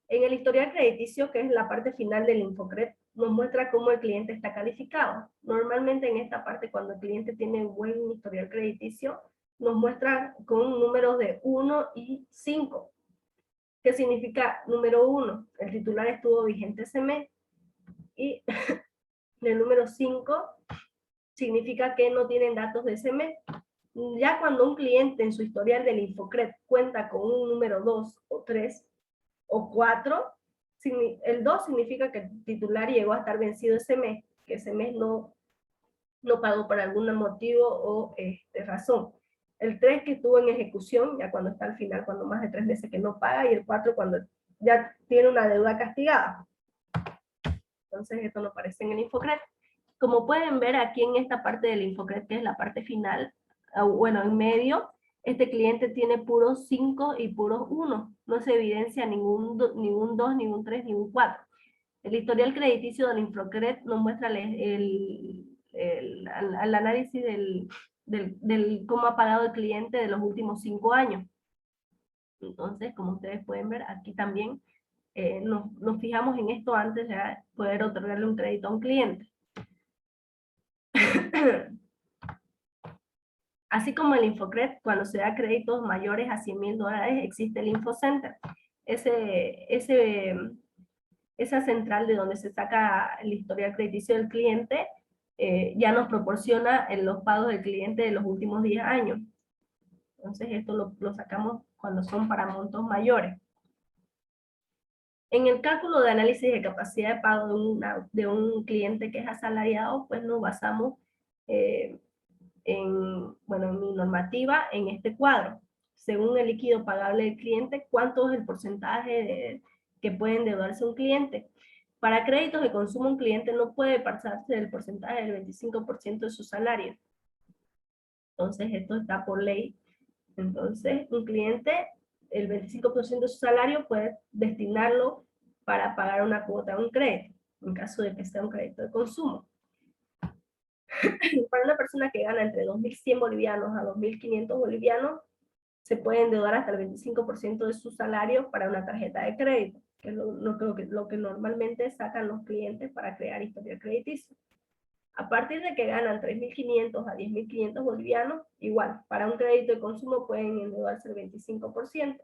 en el historial crediticio, que es la parte final del Infocred, nos muestra cómo el cliente está calificado. Normalmente en esta parte, cuando el cliente tiene un buen historial crediticio, nos muestra con números de 1 y 5. ¿Qué significa número 1? El titular estuvo vigente ese mes. Y el número 5 significa que no tienen datos de ese mes. Ya cuando un cliente en su historial del Infocred cuenta con un número 2 o 3 o 4, el 2 significa que el titular llegó a estar vencido ese mes, que ese mes no pagó por algún motivo o razón. El 3 que estuvo en ejecución, ya cuando está al final, cuando más de 3 meses que no paga, y el 4 cuando ya tiene una deuda castigada. Entonces esto no aparece en el Infocred. Como pueden ver aquí en esta parte del Infocred, que es la parte final, bueno, en medio, este cliente tiene puros 5 y puros 1. No se evidencia ningún 2, ningún 3, ningún 4. El historial crediticio del Infocred nos muestra el análisis del cómo ha pagado el cliente de los últimos 5 años. Entonces, como ustedes pueden ver, aquí también nos fijamos en esto antes de poder otorgarle un crédito a un cliente. Así como el Infocred, cuando se da créditos mayores a $100,000, existe el Infocenter. Esa central de donde se saca el historial crediticio del cliente ya nos proporciona los pagos del cliente de los últimos 10 años. Entonces esto lo sacamos cuando son para montos mayores. En el cálculo de análisis de capacidad de pago de un cliente que es asalariado, pues nos basamos en mi normativa en este cuadro. Según el líquido pagable del cliente, ¿cuánto es el porcentaje que puede endeudarse un cliente? Para créditos de consumo, un cliente no puede pasarse del porcentaje del 25% de su salario. Entonces, esto está por ley. Entonces, un cliente, el 25% de su salario puede destinarlo para pagar una cuota de un crédito, en caso de que sea un crédito de consumo. Para una persona que gana entre 2.100 bolivianos a 2.500 bolivianos, se puede endeudar hasta el 25% de su salario para una tarjeta de crédito, que es lo que normalmente sacan los clientes para crear historial crediticio. A partir de que ganan 3.500 a 10.500 bolivianos, igual, para un crédito de consumo pueden endeudarse el 25%.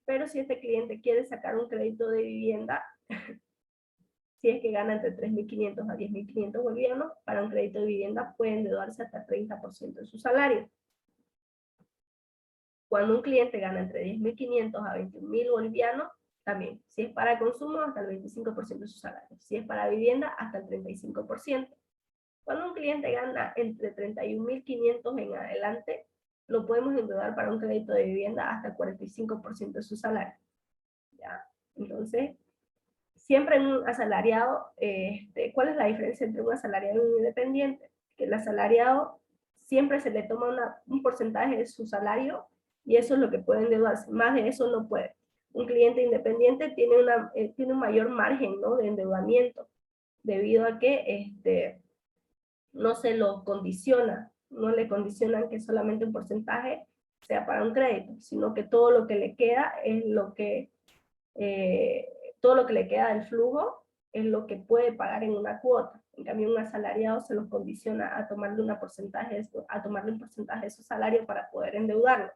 Pero si este cliente quiere sacar un crédito de vivienda, si es que gana entre 3.500 a 10.500 bolivianos, para un crédito de vivienda puede endeudarse hasta el 30% de su salario. Cuando un cliente gana entre 10.500 a 21.000 bolivianos, también. Si es para consumo, hasta el 25% de su salario. Si es para vivienda, hasta el 35%. Cuando un cliente gana entre 31.500 en adelante, lo podemos endeudar para un crédito de vivienda hasta el 45% de su salario. ¿Ya? Entonces, siempre en un asalariado, ¿cuál es la diferencia entre un asalariado y un independiente? Que el asalariado siempre se le toma un porcentaje de su salario y eso es lo que puede endeudarse. Más de eso no puede. Un cliente independiente tiene un mayor margen, ¿no?, de endeudamiento, debido a que no se lo condiciona, no le condicionan que solamente un porcentaje sea para un crédito, sino que todo lo que le queda es todo lo que le queda del flujo es lo que puede pagar en una cuota. En cambio, un asalariado se los condiciona a tomarle un porcentaje de su salario para poder endeudarlo.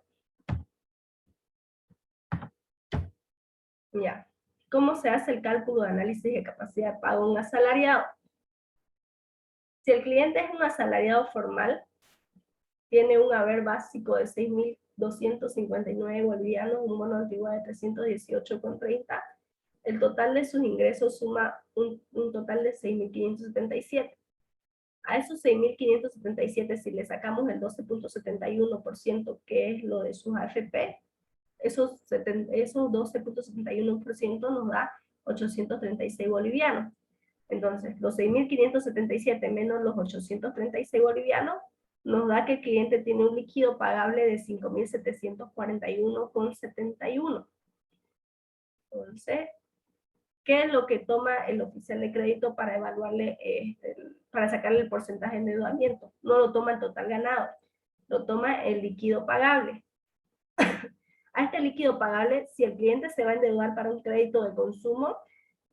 Ya. ¿Cómo se hace el cálculo de análisis de capacidad de pago de un asalariado? Si el cliente es un asalariado formal, tiene un haber básico de 6.259 bolivianos, un bono de antigüedad de 318,30, el total de sus ingresos suma un total de 6.577. A esos 6.577, si le sacamos el 12.71%, que es lo de sus AFP, esos 12.71% nos da 836 bolivianos. Entonces, los 6.577 menos los 836 bolivianos nos da que el cliente tiene un líquido pagable de 5.741,71. Entonces, ¿qué es lo que toma el oficial de crédito para evaluarle, para sacarle el porcentaje de endeudamiento? No lo toma el total ganado, lo toma el líquido pagable. A este líquido pagable, si el cliente se va a endeudar para un crédito de consumo,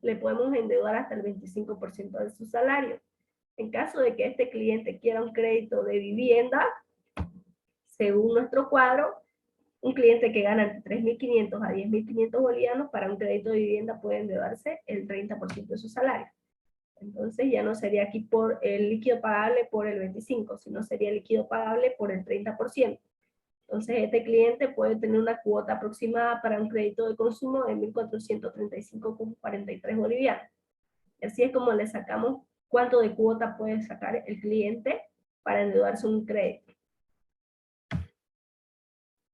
le podemos endeudar hasta el 25% de su salario. En caso de que este cliente quiera un crédito de vivienda, según nuestro cuadro, un cliente que gana entre 3.500 a 10.500 bolivianos para un crédito de vivienda puede endeudarse el 30% de su salario. Entonces ya no sería aquí por el líquido pagable por el 25%, sino sería el líquido pagable por el 30%. Entonces este cliente puede tener una cuota aproximada para un crédito de consumo de 1.435,43 bolivianos. Y así es como le sacamos cuánto de cuota puede sacar el cliente para endeudarse un crédito.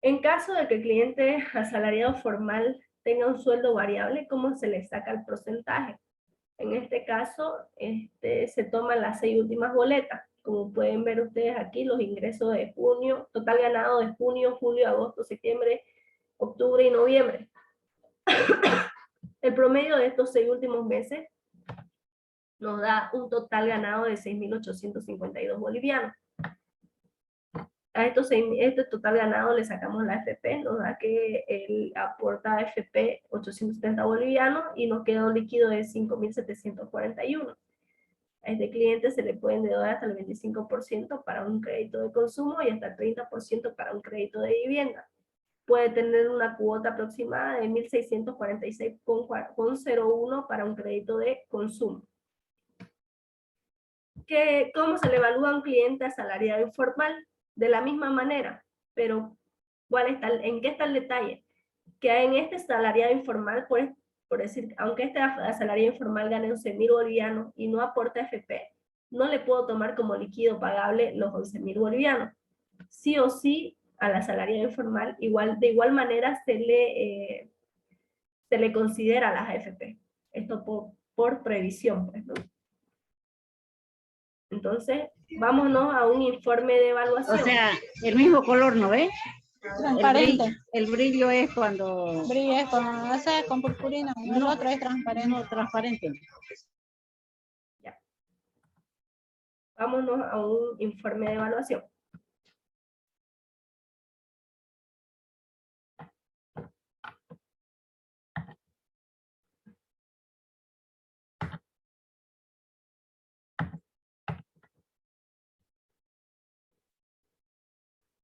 En caso de que el cliente asalariado formal tenga un sueldo variable, ¿cómo se le saca el porcentaje? En este caso, se toman las 6 últimas boletas. Como pueden ver ustedes aquí, los ingresos de junio, total ganado de junio, julio, agosto, septiembre, octubre y noviembre. El promedio de estos 6 últimos meses nos da un total ganado de 6.852 bolivianos. A este total ganado le sacamos la FP, nos da que él aporta FP 870 bolivianos y nos queda un líquido de 5.741. A este cliente se le puede endeudar hasta el 25% para un crédito de consumo y hasta el 30% para un crédito de vivienda. Puede tener una cuota aproximada de 1.646,01 para un crédito de consumo. ¿Cómo se le evalúa a un cliente asalariado informal? De la misma manera, pero ¿en qué está el detalle? Que en este asalariado informal, por decir, aunque este asalariado informal gane 11.000 bolivianos y no aporta FP, no le puedo tomar como líquido pagable los 11.000 bolivianos. Sí o sí, al asalariado informal, de igual manera se le considera las AFP. Esto por previsión, pues, ¿no? Entonces, vámonos a un informe de evaluación.
O sea, el mismo color, ¿no ves?
Transparente.
El brillo es cuando...
Brillo es con purpurina, el otro es transparente.
No, transparente.
Ya. Vámonos a un informe de evaluación.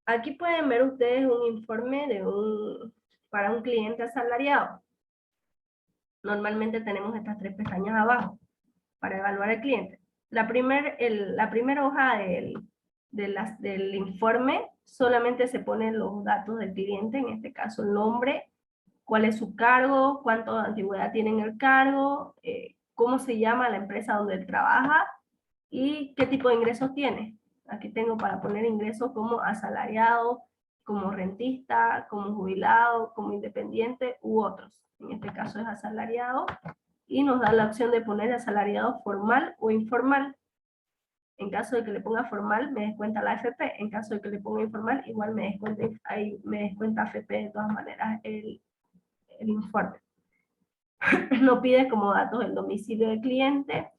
Aquí pueden ver ustedes un informe para un cliente asalariado. Normalmente tenemos estas 3 pestañas abajo para evaluar al cliente. La primera hoja del informe solamente se ponen los datos del cliente, en este caso el nombre, cuál es su cargo, cuánto de antigüedad tiene en el cargo, cómo se llama la empresa donde él trabaja y qué tipo de ingresos tiene. Aquí tengo para poner ingresos como asalariado, como rentista, como jubilado, como independiente u otros. En este caso es asalariado y nos da la opción de poner asalariado formal o informal. En caso de que le ponga formal, me descuenta la AFP. En caso de que le ponga informal, igual me descuenta AFP de todas maneras el informe. Nos pide como datos el domicilio del cliente,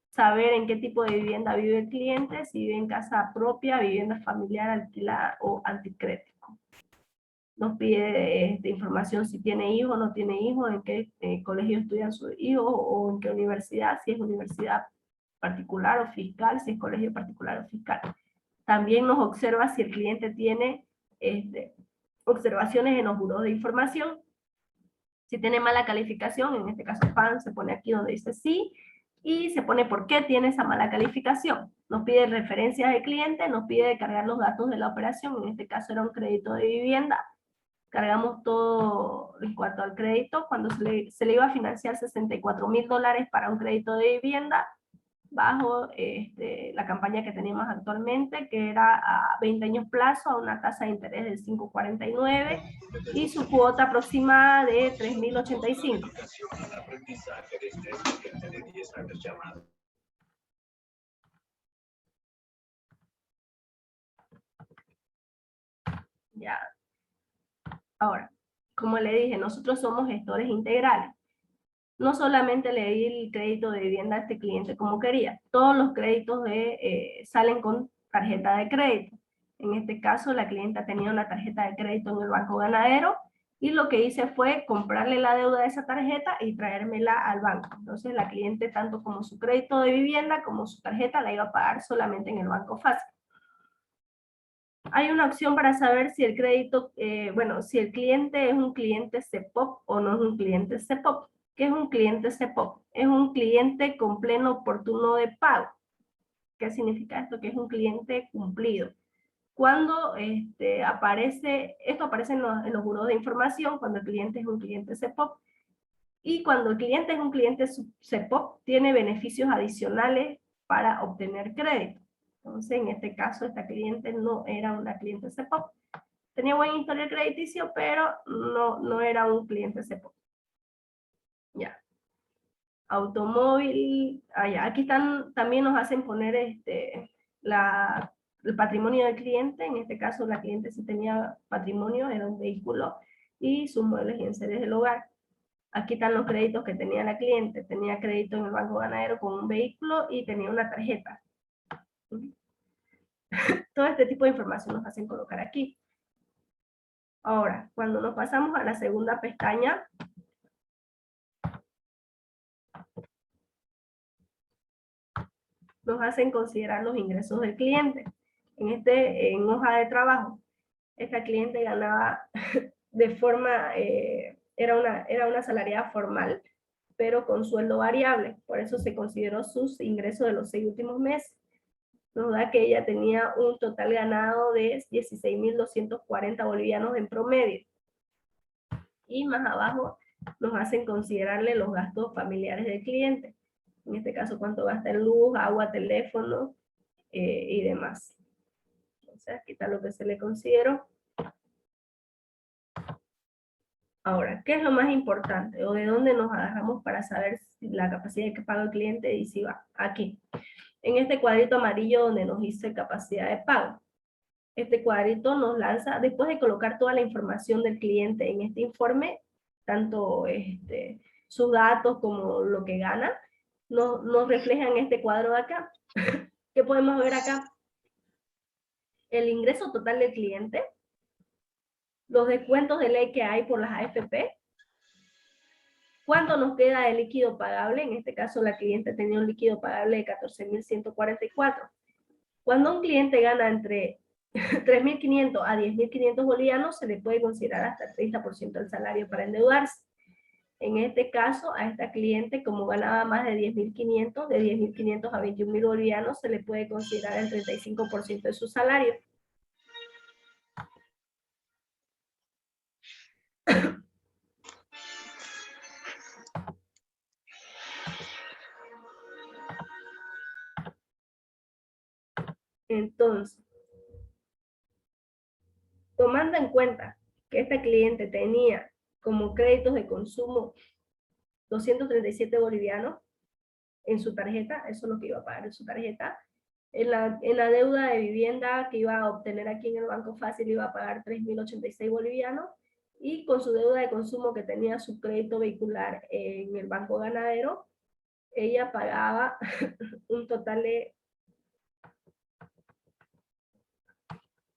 saber en qué tipo de vivienda vive el cliente, si vive en casa propia, vivienda familiar, alquilada o anticrético. Nos pide información si tiene hijos, no tiene hijos, en qué colegio estudian sus hijos o en qué universidad, si es universidad particular o fiscal, si es colegio particular o fiscal. También nos observa si el cliente tiene observaciones en los buros de información. Si tiene mala calificación, en este caso PAN, se pone aquí donde dice sí, y se pone por qué tiene esa mala calificación. Nos pide referencias de cliente, nos pide cargar los datos de la operación, en este caso era un crédito de vivienda. Cargamos todo en cuanto al crédito, cuando se le iba a financiar $64.000 para un crédito de vivienda, bajo la campaña que tenemos actualmente, que era a 20 años plazo, a una tasa de interés del 5,49 y su cuota aproximada de 3.085. Ya. Ahora, como le dije, nosotros somos gestores integrales. No solamente le di el crédito de vivienda a este cliente como quería, todos los créditos salen con tarjeta de crédito. En este caso, la clienta tenía una tarjeta de crédito en el Banco Ganadero y lo que hice fue comprarle la deuda de esa tarjeta y traérmela al banco. Entonces, la cliente, tanto como su crédito de vivienda como su tarjeta, la iba a pagar solamente en el Banco Fácil. Hay una opción para saber si el crédito, si el cliente es un cliente CEPOP o no es un cliente CEPOP. ¿Qué es un cliente CEPOP? Es un cliente con pleno oportuno de pago. ¿Qué significa esto? Que es un cliente cumplido. Cuando esto aparece en los buros de información, cuando el cliente es un cliente CEPOP, y cuando el cliente es un cliente CEPOP, tiene beneficios adicionales para obtener crédito. Entonces, en este caso, esta cliente no era una cliente CEPOP. Tenía buen historial crediticio, pero no era un cliente CEPOP. Ya. Automóvil, aquí también nos hacen poner el patrimonio del cliente. En este caso, la cliente sí tenía patrimonio, era un vehículo y sus muebles y enseres del hogar. Aquí están los créditos que tenía la cliente. Tenía crédito en el Banco Ganadero con un vehículo y tenía una tarjeta. Todo este tipo de información nos hacen colocar aquí. Ahora, cuando nos pasamos a la segunda pestaña, nos hacen considerar los ingresos del cliente. En hoja de trabajo, esta cliente ganaba de forma, era una asalariada formal, pero con sueldo variable. Por eso se consideró sus ingresos de los 6 últimos meses. Nos da que ella tenía un total ganado de 16.240 bolivianos en promedio. Y más abajo nos hacen considerarle los gastos familiares del cliente. En este caso, cuánto gasta en luz, agua, teléfono y demás. Entonces, aquí está lo que se le consideró. Ahora, ¿qué es lo más importante? ¿O de dónde nos agarramos para saber si la capacidad de pago del cliente? Y si va aquí, en este cuadrito amarillo donde nos dice capacidad de pago. Este cuadrito nos lanza, después de colocar toda la información del cliente en este informe, tanto sus datos como lo que gana, nos refleja en este cuadro de acá. ¿Qué podemos ver acá? El ingreso total del cliente, los descuentos de ley que hay por las AFP, cuánto nos queda de líquido pagable. En este caso la cliente tenía un líquido pagable de 14.144. Cuando un cliente gana entre 3.500 a 10.500 bolivianos, se le puede considerar hasta el 30% del salario para endeudarse. En este caso, a esta cliente, como ganaba más de 10.500, de 10.500 a 21.000 bolivianos, se le puede considerar el 35% de su salario. Entonces, tomando en cuenta que esta cliente tenía como créditos de consumo 237 bolivianos en su tarjeta, eso es lo que iba a pagar en su tarjeta. En la deuda de vivienda que iba a obtener aquí en el Banco Fácil iba a pagar 3.086 bolivianos, y con su deuda de consumo que tenía su crédito vehicular en el Banco Ganadero, ella pagaba un total de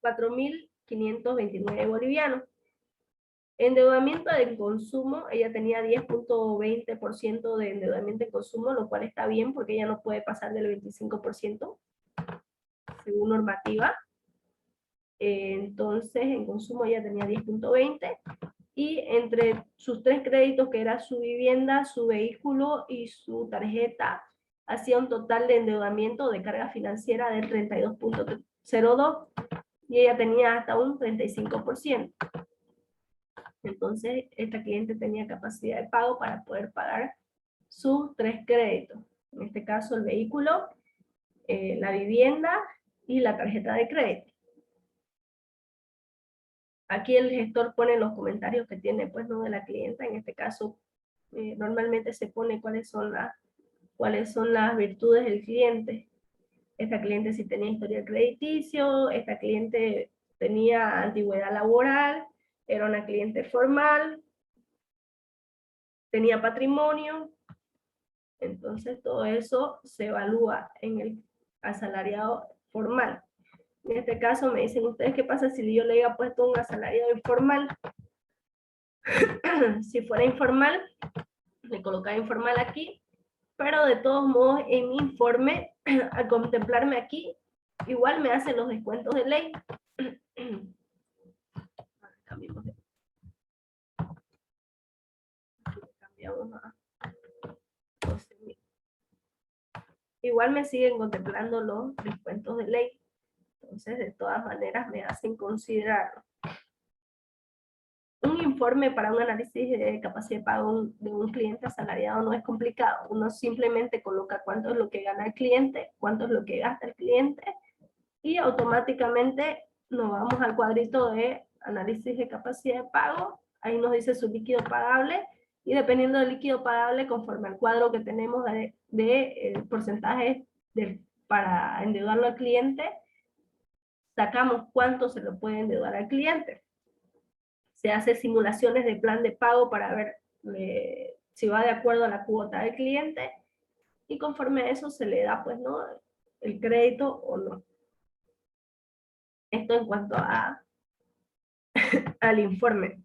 4.529 bolivianos. Endeudamiento de consumo, ella tenía 10.20% de endeudamiento en consumo, lo cual está bien porque ella no puede pasar del 25% según normativa. Entonces, en consumo ella tenía 10.20, y entre sus tres créditos, que era su vivienda, su vehículo y su tarjeta, hacía un total de endeudamiento de carga financiera del 32.02, y ella tenía hasta un 35%. Entonces, esta cliente tenía capacidad de pago para poder pagar sus tres créditos. En este caso, el vehículo, la vivienda y la tarjeta de crédito. Aquí el gestor pone los comentarios que tiene, pues, no de la clienta. En este caso, normalmente se pone cuáles son las virtudes del cliente. Esta cliente sí tenía historial crediticio, esta cliente tenía antigüedad laboral, era una cliente formal, tenía patrimonio. Entonces todo eso se evalúa en el asalariado formal. En este caso me dicen ustedes, ¿qué pasa si yo le hubiera puesto un asalariado informal? Si fuera informal, le colocaba informal aquí, pero de todos modos en mi informe, al contemplarme aquí, igual me hacen los descuentos de ley. Cambiamos a 12.000. Igual me siguen contemplando los descuentos de ley. Entonces, de todas maneras, me hacen considerarlo. Un informe para un análisis de capacidad de pago de un cliente asalariado no es complicado. Uno simplemente coloca cuánto es lo que gana el cliente, cuánto es lo que gasta el cliente, y automáticamente nos vamos al cuadrito de análisis de capacidad de pago. Ahí nos dice su líquido pagable, y dependiendo del líquido pagable, conforme al cuadro que tenemos de porcentaje para endeudarlo al cliente, sacamos cuánto se lo puede endeudar al cliente. Se hace simulaciones de plan de pago para ver si va de acuerdo a la cuota del cliente, y conforme a eso se le da, pues, ¿no?, el crédito o no. Esto en cuanto al informe.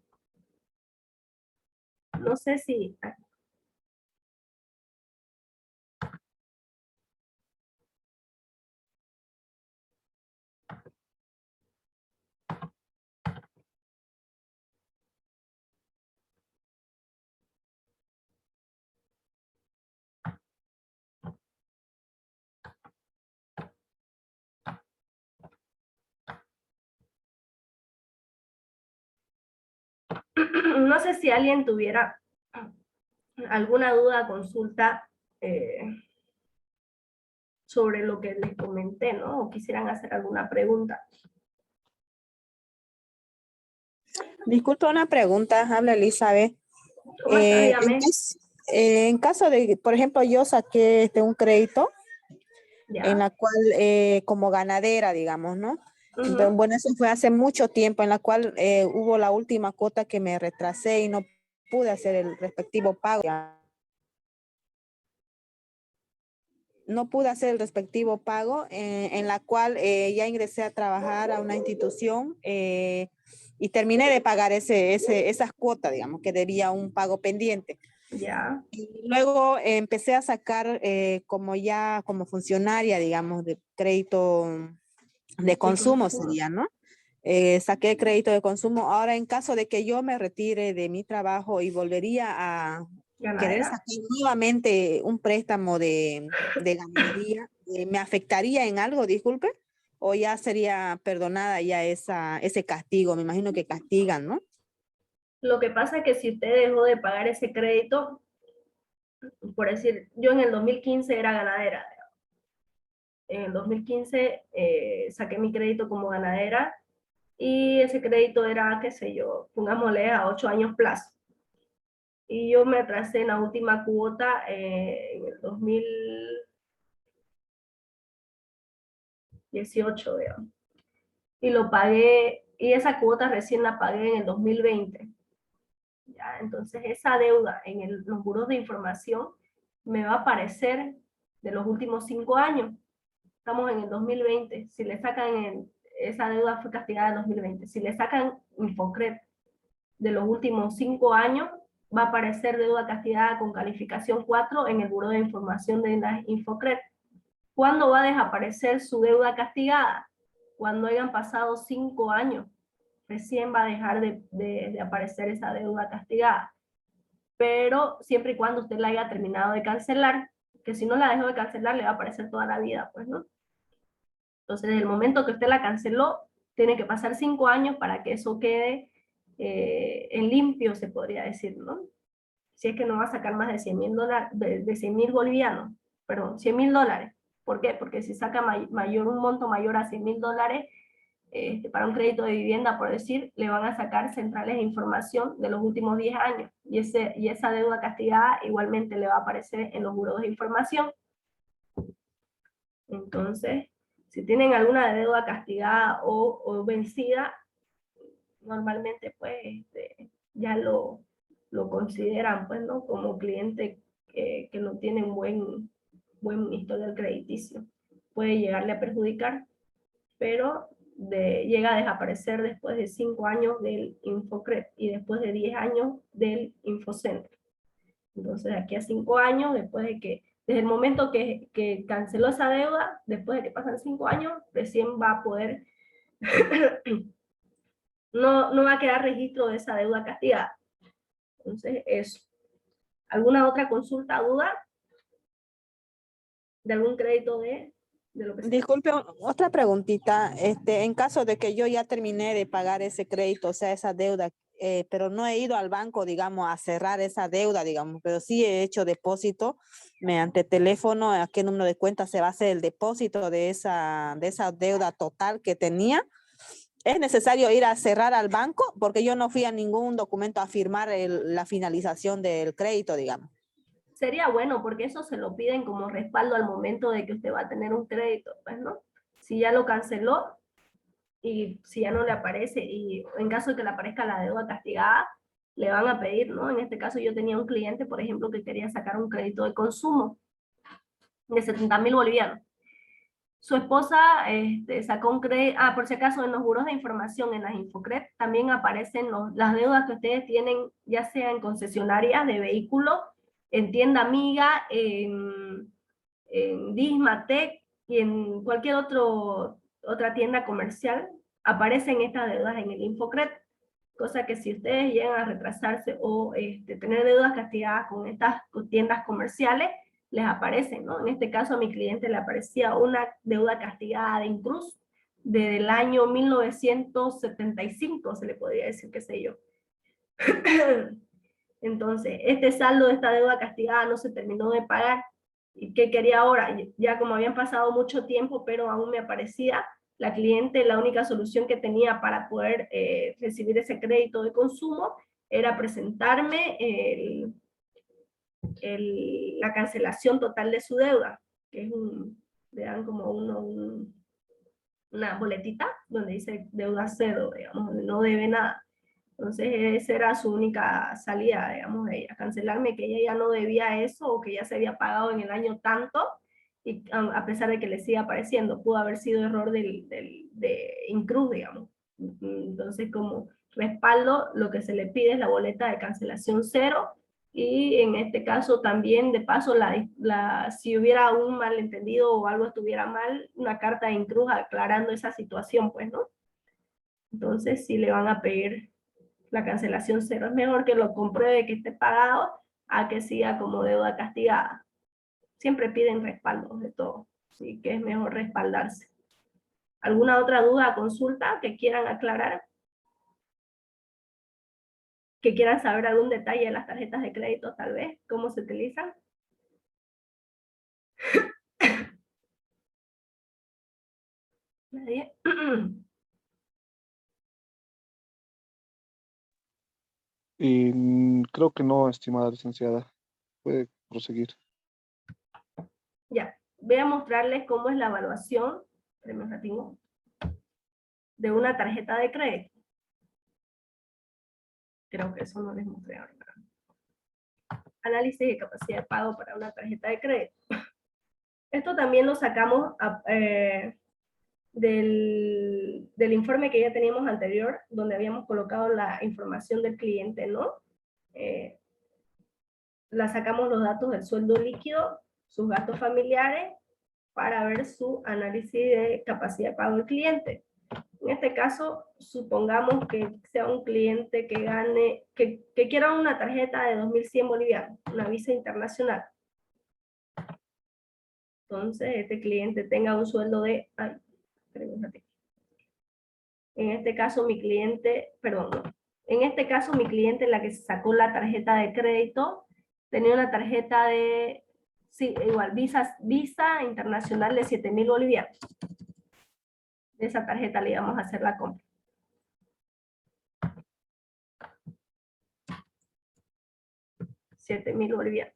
No sé si... No sé si alguien tuviera alguna duda, consulta sobre lo que les comenté, ¿no? O quisieran hacer alguna pregunta.
Disculpa una pregunta, habla Elizabeth.
¿Cómo está? Dígame.
En caso de, por ejemplo, yo saqué un crédito
Ya.
en la cual, como ganadera, digamos, ¿no?
Ujú.
Bueno, eso fue hace mucho tiempo, en la cual hubo la última cuota que me retrasé y no pude hacer el respectivo pago. No pude hacer el respectivo pago, en la cual ya ingresé a trabajar a una institución y terminé de pagar esas cuotas, digamos, que debía un pago pendiente.
Ya.
Y luego empecé a sacar como funcionaria, digamos, de crédito de consumo sería, ¿no? Saqué crédito de consumo. Ahora, en caso de que yo me retire de mi trabajo y volvería a querer
Ganadera.
sacar nuevamente un préstamo de ganadería, ¿me afectaría en algo, disculpe? ¿O ya sería perdonada ya ese castigo? Me imagino que castigan, ¿no?
Lo que pasa es que si usted dejó de pagar ese crédito, por decir, yo en el 2015 era ganadera. En el 2015 saqué mi crédito como ganadera y ese crédito era, qué sé yo, pongámosle a 8 años plazo. Y yo me atrasé en la última cuota en el 2018, digamos. Y lo pagué, y esa cuota recién la pagué en el 2020. ¿Ya? Entonces esa deuda en los buros de información me va a aparecer de los últimos 5 años. Estamos en el 2020. Si le sacan esa deuda fue castigada en 2020. Si le sacan Infocred de los últimos 5 años, va a aparecer deuda castigada con calificación 4 en el Buró de Información de la Infocred. ¿Cuándo va a desaparecer su deuda castigada? Cuando hayan pasado 5 años. Recién va a dejar de aparecer esa deuda castigada. Pero siempre y cuando usted la haya terminado de cancelar, que si no la dejó de cancelar, le va a aparecer toda la vida, pues, ¿no? Entonces, desde el momento que usted la canceló, tiene que pasar 5 años para que eso quede en limpio, se podría decir, ¿no? Si es que no va a sacar más de 100.000 dólares, de 100.000 bolivianos, perdón, 100.000 dólares. ¿Por qué? Porque si saca un monto mayor a 100.000 dólares, para un crédito de vivienda, por decir, le van a sacar centrales de información de los últimos 10 años. Y esa deuda castigada igualmente le va a aparecer en los buros de información. Entonces, si tienen alguna deuda castigada o vencida, normalmente pues ya lo consideran, pues, ¿no?, como cliente que no tiene un buen historial crediticio. Puede llegarle a perjudicar, pero llega a desaparecer después de 5 años del Infocred y después de 10 años del Infocenter. Entonces, de aquí a 5 años, desde el momento que canceló esa deuda, después de que pasan 5 años, recién va a poder, no va a quedar registro de esa deuda castigada. Entonces, eso. ¿Alguna otra consulta, duda? ¿De algún crédito de lo que sea?
Disculpe, otra preguntita. En caso de que yo ya terminé de pagar ese crédito, o sea, esa deuda, pero no he ido al banco, digamos, a cerrar esa deuda, digamos, pero sí he hecho depósito mediante teléfono, a qué número de cuenta se va a hacer el depósito de esa deuda total que tenía. ¿Es necesario ir a cerrar al banco? Porque yo no fui a ningún documento a firmar la finalización del crédito, digamos.
Sería bueno, porque eso se lo piden como respaldo al momento de que usted va a tener un crédito, pues, ¿no? Si ya lo canceló y si ya no le aparece, y en caso de que le aparezca la deuda castigada, le van a pedir, ¿no? En este caso yo tenía un cliente, por ejemplo, que quería sacar un crédito de consumo de 70.000 bolivianos. Su esposa sacó un crédito, por si acaso en los buros de información, en las Infocred, también aparecen las deudas que ustedes tienen, ya sea en concesionarias de vehículos, en tienda amiga, en Dismatec y en cualquier otra tienda comercial, aparecen estas deudas en el Infocred, cosa que si ustedes llegan a retrasarse o tener deudas castigadas con estas tiendas comerciales, les aparecen, ¿no? En este caso a mi cliente le aparecía una deuda castigada de Incruz desde el año 1975, se le podría decir, qué sé yo. Entonces, este saldo de esta deuda castigada no se terminó de pagar. ¿Y qué quería ahora? Ya como habían pasado mucho tiempo, pero aún me aparecía, la cliente, la única solución que tenía para poder recibir ese crédito de consumo era presentarme la cancelación total de su deuda, que es le dan como una boletita donde dice deuda cero, digamos, donde no debe nada. Entonces esa era su única salida, digamos, de ella, cancelarme que ella ya no debía eso o que ya se había pagado en el año tanto, y a pesar de que le siga apareciendo, pudo haber sido error de Incruz, digamos. Entonces como respaldo lo que se le pide es la boleta de cancelación cero, y en este caso también de paso si hubiera un malentendido o algo estuviera mal, una carta de Incruz aclarando esa situación, pues, ¿no? Entonces sí le van a pedir la cancelación cero. Es mejor que lo compruebe que esté pagado a que siga como deuda castigada. Siempre piden respaldos de todo, así que es mejor respaldarse. ¿Alguna otra duda, consulta que quieran aclarar? ¿Que quieran saber algún detalle de las tarjetas de crédito, tal vez? ¿Cómo se utilizan? ¿Nadie?
Creo que no, estimada licenciada. Puede proseguir.
Ya, voy a mostrarles cómo es la evaluación, espérenme un ratito, de una tarjeta de crédito. Creo que eso no les mostré ahora. Análisis de capacidad de pago para una tarjeta de crédito. Esto también lo sacamos del informe que ya teníamos anterior, donde habíamos colocado la información del cliente, ¿no? La sacamos los datos del sueldo líquido, sus gastos familiares, para ver su análisis de capacidad de pago del cliente. En este caso, supongamos que sea un cliente que gane, que quiera una tarjeta de 2.100 bolivianos, una Visa Internacional. Entonces, este cliente tenga un sueldo de, en este caso mi cliente, perdón, no. En este caso mi cliente, la que sacó la tarjeta de crédito, tenía una tarjeta de, sí, igual, Visa Internacional de 7.000 bolivianos. De esa tarjeta le íbamos a hacer la compra. $7.000 bolivianos.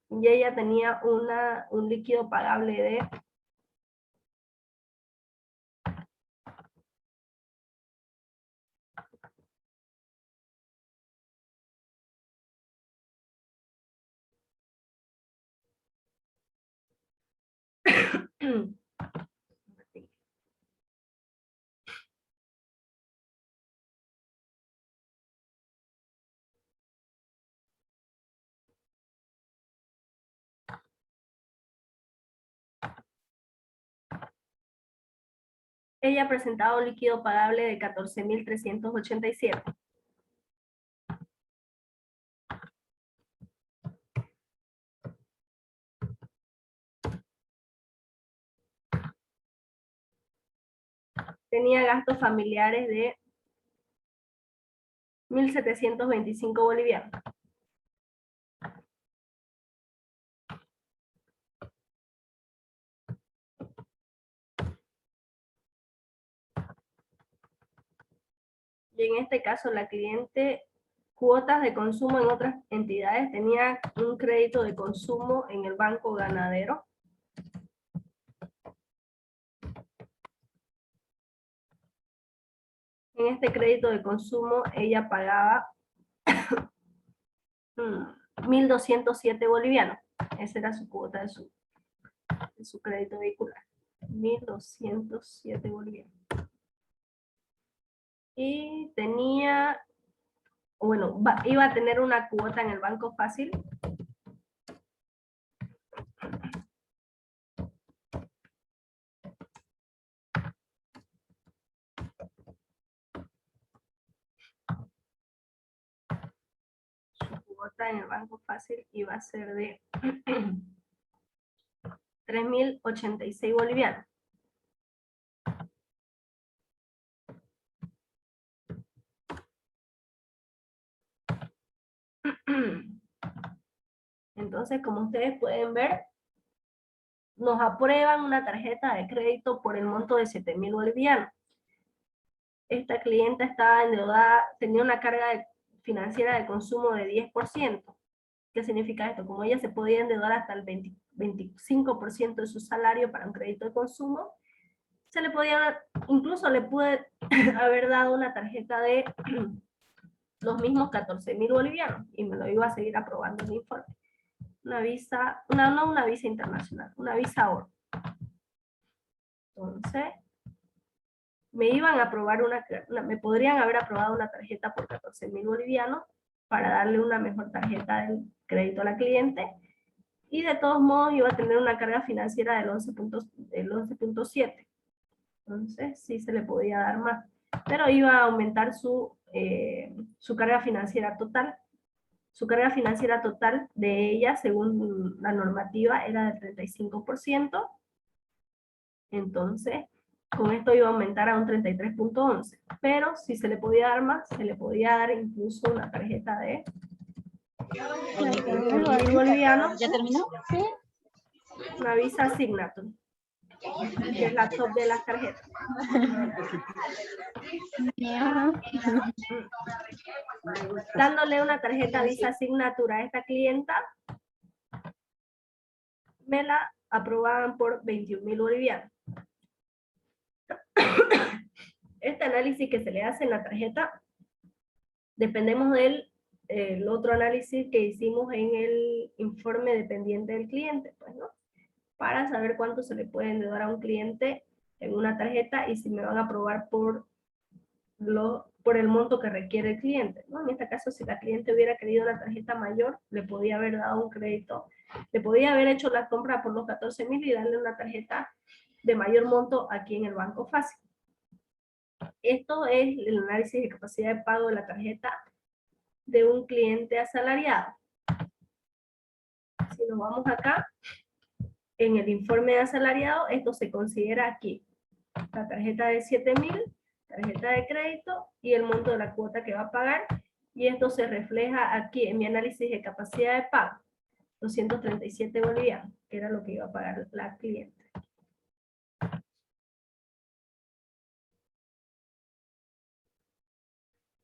Y ella tenía un líquido pagable de ella presentaba un líquido pagable de 14.387. Tenía gastos familiares de 1.725 bolivianos. Y en este caso la cliente cuotas de consumo en otras entidades. Tenía un crédito de consumo en el Banco Ganadero. En este crédito de consumo ella pagaba 1.207 bolivianos. Esa era su cuota de su crédito vehicular. 1.207 bolivianos. Y tenía, bueno, iba a tener una cuota en el Banco Fácil. Su cuota en el Banco Fácil iba a ser de 3.086 bolivianos. Entonces, como ustedes pueden ver, nos aprueban una tarjeta de crédito por el monto de 7.000 bolivianos. Esta clienta estaba endeudada, tenía una carga financiera de consumo de 10%. ¿Qué significa esto? Como ella se podía endeudar hasta el 25% de su salario para un crédito de consumo, se le podía, incluso le pude haber dado una tarjeta de los mismos 14.000 bolivianos y me lo iba a seguir aprobando en el informe. Una visa, no una visa internacional, una visa oro. Entonces, me iban a aprobar me podrían haber aprobado una tarjeta por 14.000 bolivianos para darle una mejor tarjeta de crédito a la cliente, y de todos modos iba a tener una carga financiera del 11.7. Entonces, sí se le podía dar más, pero iba a aumentar su carga financiera total. Su carga financiera total de ella, según la normativa, era del 35%. Entonces, con esto iba a aumentar a un 33.11. Pero si se le podía dar más, se le podía dar incluso una tarjeta de 1.000 bolivianos.
¿Ya terminó?
Sí.
Una Visa Signature, que es la top de las tarjetas.
Ajá.
Dándole una tarjeta Visa Signature a esta clienta, me la aprobaban por 21.000 bolivianos. Este análisis que se le hace en la tarjeta, dependemos del otro análisis que hicimos en el informe dependiente del cliente, pues, ¿no? Para saber cuánto se le puede endeudar a un cliente en una tarjeta y si me van a aprobar por el monto que requiere el cliente, ¿no? En este caso, si la cliente hubiera querido una tarjeta mayor, le podía haber dado un crédito, le podía haber hecho la compra por los 14.000 y darle una tarjeta de mayor monto aquí en el Banco Fácil. Esto es el análisis de capacidad de pago de la tarjeta de un cliente asalariado. Si nos vamos acá, en el informe de asalariado, esto se considera aquí. La tarjeta de 7.000, tarjeta de crédito y el monto de la cuota que va a pagar. Y esto se refleja aquí en mi análisis de capacidad de pago. 237 bolivianos, que era lo que iba a pagar la cliente.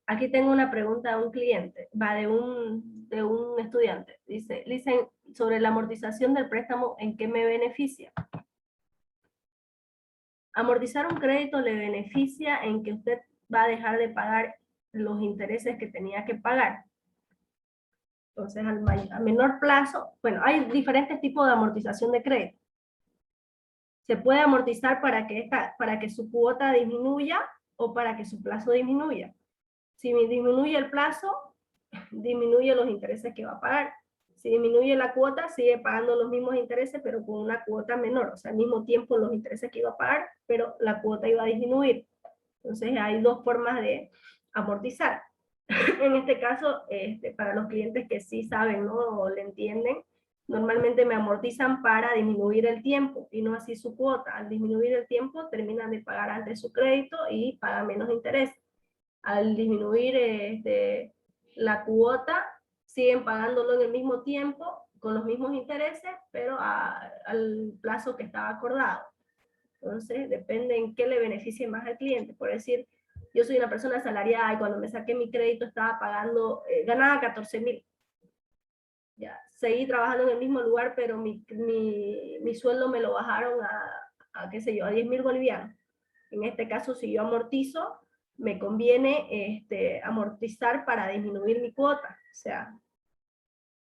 Aquí tengo una pregunta de un cliente, de un estudiante. Dice, sobre la amortización del préstamo, ¿en qué me beneficia? Amortizar un crédito le beneficia en que usted va a dejar de pagar los intereses que tenía que pagar. Entonces, a menor plazo, bueno, hay diferentes tipos de amortización de crédito. Se puede amortizar para que su cuota disminuya o para que su plazo disminuya. Si disminuye el plazo, disminuye los intereses que va a pagar. Si disminuye la cuota, sigue pagando los mismos intereses, pero con una cuota menor. O sea, al mismo tiempo los intereses que iba a pagar, pero la cuota iba a disminuir. Entonces, hay dos formas de amortizar. En este caso, para los clientes que sí saben, ¿no? O le entienden, normalmente me amortizan para disminuir el tiempo y no así su cuota. Al disminuir el tiempo, terminan de pagar antes su crédito y pagan menos interés. Al disminuir la cuota, siguen pagándolo en el mismo tiempo, con los mismos intereses, pero al plazo que estaba acordado. Entonces, depende en qué le beneficie más al cliente. Por decir, Yo soy una persona asalariada y cuando me saqué mi crédito estaba pagando, ganaba 14.000. Ya, seguí trabajando en el mismo lugar, pero mi sueldo me lo bajaron qué sé yo, a 10.000 bolivianos. En este caso, si yo amortizo, me conviene amortizar para disminuir mi cuota. O sea,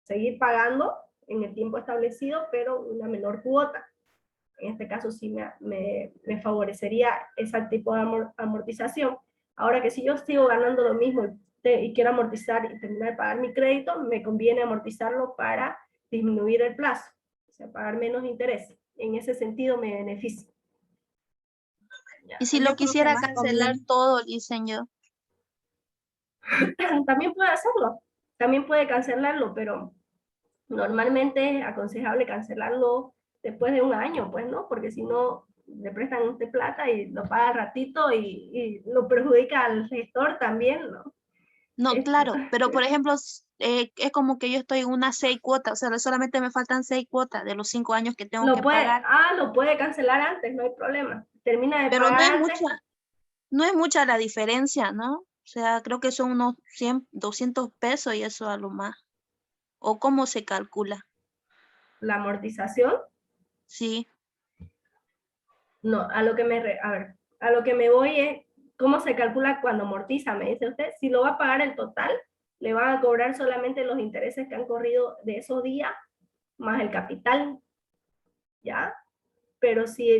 seguir pagando en el tiempo establecido, pero una menor cuota. En este caso sí me favorecería ese tipo de amortización. Ahora que si yo sigo ganando lo mismo y quiero amortizar y terminar de pagar mi crédito, me conviene amortizarlo para disminuir el plazo, o sea, pagar menos interés. En ese sentido me beneficia. Ya.
Y si
Yo
lo
creo que
quisiera
más
cancelar
conviene.
todo, dicen yo.
También puede hacerlo, también puede cancelarlo, pero normalmente es aconsejable cancelarlo después de un año, pues, ¿no? Porque si no, le prestan usted plata y lo paga ratito y lo perjudica al gestor también, ¿no?
No,
Es-
claro, pero por ejemplo, es como que yo estoy en unas 6 cuotas, o sea, solamente me faltan 6 cuotas de los 5 años que tengo que pagar,
lo puede cancelar antes, no hay problema. Termina de
pero
pagar antes.
no es mucha la diferencia, ¿no? O sea, creo que son unos 100, 200 pesos y eso a lo más. ¿O cómo se calcula?
La amortización,
Sí,
no, a lo que me voy es, ¿cómo se calcula cuando amortiza? Me dice usted, si lo va a pagar el total, le van a cobrar solamente los intereses que han corrido de esos días, más el capital, ¿ya? Pero si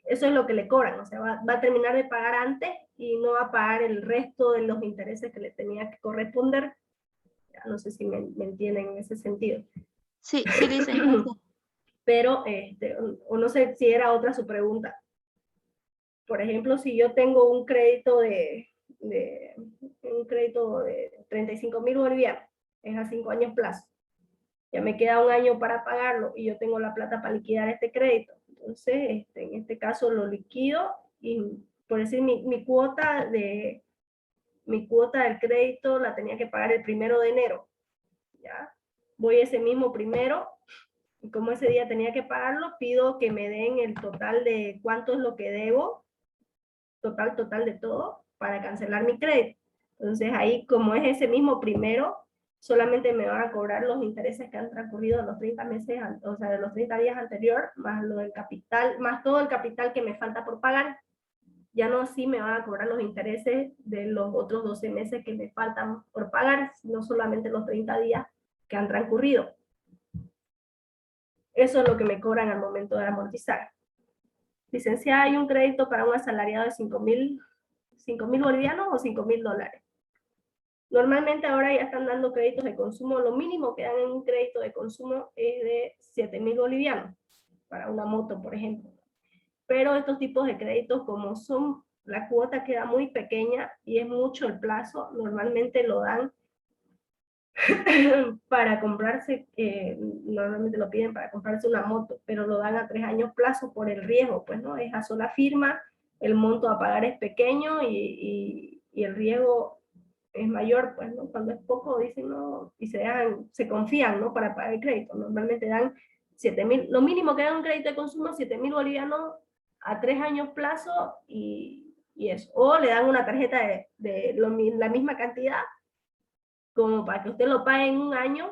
eso es lo que le cobran, o sea, va a terminar de pagar antes y no va a pagar el resto de los intereses que le tenía que corresponder. Ya, no sé si me entienden en ese sentido.
sí, sí, licenciada.
Pero, o no sé si era otra su pregunta. Por ejemplo, si yo tengo un crédito de 35.000 bolivianos, es a 5 años plazo, ya me queda un año para pagarlo y yo tengo la plata para liquidar este crédito. Entonces, en este caso lo liquido y, por decir, mi cuota del crédito la tenía que pagar el 1 de enero. ¿Ya? Voy ese mismo primero y como ese día tenía que pagarlo, pido que me den el total de cuánto es lo que debo, total de todo, para cancelar mi crédito. Entonces ahí, como es ese mismo primero, solamente me van a cobrar los intereses que han transcurrido de los 30 meses, o sea, de los 30 días anterior, más lo del capital, más todo el capital que me falta por pagar. Ya no así me van a cobrar los intereses de los otros 12 meses que me faltan por pagar, no solamente los 30 días que han transcurrido. Eso es lo que me cobran al momento de amortizar. Licenciada, hay un crédito para un asalariado de 5.000 bolivianos o 5.000 dólares. Normalmente ahora ya están dando créditos de consumo, lo mínimo que dan en un crédito de consumo es de 7.000 bolivianos, para una moto, por ejemplo. Pero estos tipos de créditos, como la cuota queda muy pequeña y es mucho el plazo, normalmente lo dan para comprarse, normalmente lo piden para comprarse una moto, pero lo dan a 3 años plazo por el riesgo, pues no, es a sola firma, el monto a pagar es pequeño y el riesgo es mayor, pues no, cuando es poco dicen no, y se confían, ¿no? Para pagar el crédito, normalmente dan 7.000, lo mínimo que dan un crédito de consumo, 7.000 bolivianos a 3 años plazo y eso, o le dan una tarjeta de la misma cantidad, como para que usted lo pague en un año,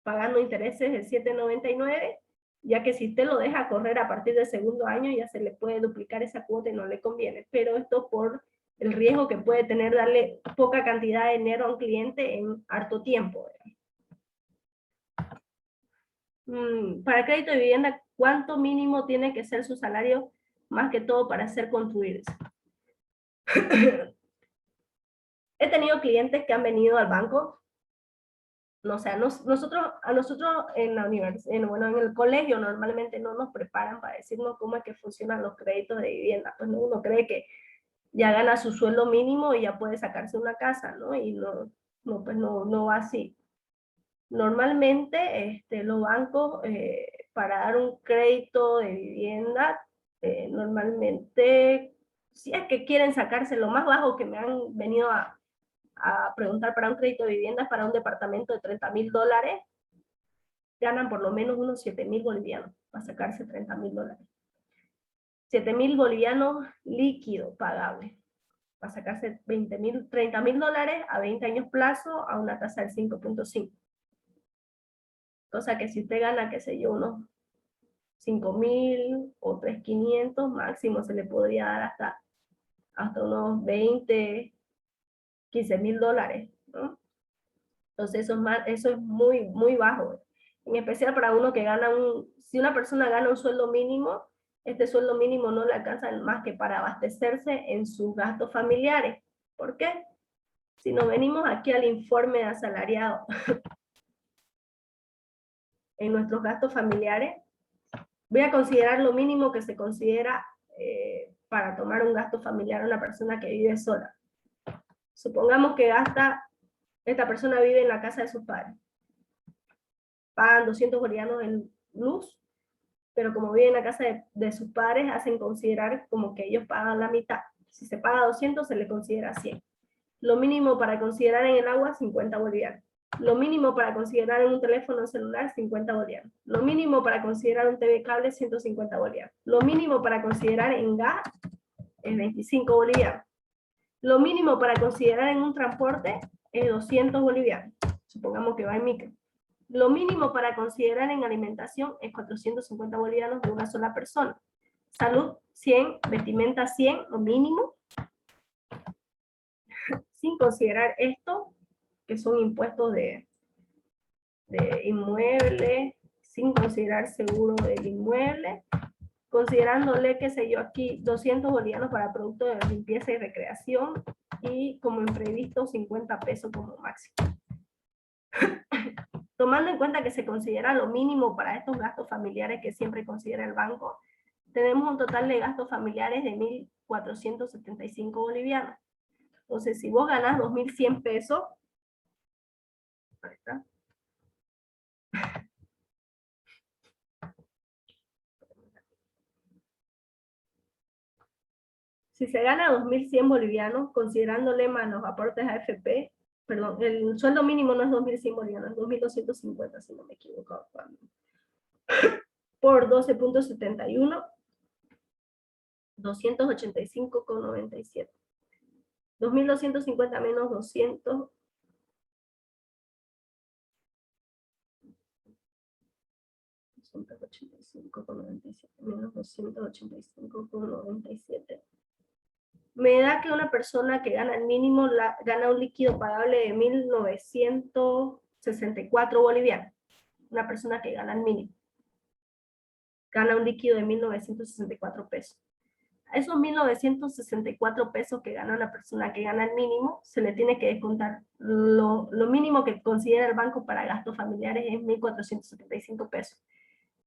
pagando intereses de 7.99, ya que si usted lo deja correr a partir del segundo año, ya se le puede duplicar esa cuota y no le conviene. Pero esto por el riesgo que puede tener darle poca cantidad de dinero a un cliente en harto tiempo. Para crédito de vivienda, ¿cuánto mínimo tiene que ser su salario, más que todo para hacer construirse? He tenido clientes que han venido al banco. No, sé, a nosotros en la universidad, bueno, en el colegio normalmente no nos preparan para decirnos cómo es que funcionan los créditos de vivienda. Pues ¿no? Uno cree que ya gana su sueldo mínimo y ya puede sacarse una casa, ¿no? Y pues no va así. Normalmente los bancos para dar un crédito de vivienda, normalmente, si es que quieren sacarse lo más bajo que me han venido a preguntar para un crédito de vivienda, para un departamento de 30.000 dólares, ganan por lo menos unos 7.000 bolivianos para sacarse 30.000 dólares. 7.000 bolivianos líquido pagable. Va a sacarse 30.000 dólares a 20 años plazo a una tasa del 5.5. Cosa que si usted gana, qué sé yo, unos 5.000 o 3.500, máximo se le podría dar hasta unos 20, 15.000 dólares, ¿no? Entonces eso es muy, muy bajo. En especial para uno que gana si una persona gana un sueldo mínimo, este sueldo mínimo no le alcanza más que para abastecerse en sus gastos familiares. ¿Por qué? Si nos venimos aquí al informe de asalariado, en nuestros gastos familiares, voy a considerar lo mínimo que se considera para tomar un gasto familiar a una persona que vive sola. Supongamos que esta persona vive en la casa de sus padres. Pagan 200 bolivianos en luz, pero como vive en la casa de sus padres, hacen considerar como que ellos pagan la mitad. Si se paga 200, se le considera 100. Lo mínimo para considerar en el agua, 50 bolivianos. Lo mínimo para considerar en un teléfono celular, 50 bolivianos. Lo mínimo para considerar un TV cable, 150 bolivianos. Lo mínimo para considerar en gas es 25 bolivianos. Lo mínimo para considerar en un transporte es 200 bolivianos. Supongamos que va en micro. Lo mínimo para considerar en alimentación es 450 bolivianos de una sola persona. Salud, 100, vestimenta, 100, lo mínimo. Sin considerar esto, que son impuestos de inmueble, sin considerar seguro del inmueble, considerándole, qué sé yo, aquí 200 bolivianos para productos de limpieza y recreación, y como imprevisto 50 pesos como máximo. Tomando en cuenta que se considera lo mínimo para estos gastos familiares que siempre considera el banco, tenemos un total de gastos familiares de 1.475 bolivianos. Entonces, si vos ganás 2.100 pesos, ahí está. Si se gana 2.100 bolivianos, considerándole más los aportes a AFP, perdón, el sueldo mínimo no es 2.100 bolivianos, es 2.250, si no me equivoco. Por 12.71, 285,97. 2.250 menos 200. Menos 285,97. Me da que una persona que gana el mínimo gana un líquido pagable de 1.964 bolivianos. Una persona que gana el mínimo gana un líquido de 1.964 pesos. A esos 1.964 pesos que gana una persona que gana el mínimo, se le tiene que descontar lo mínimo que considera el banco para gastos familiares es 1.475 pesos.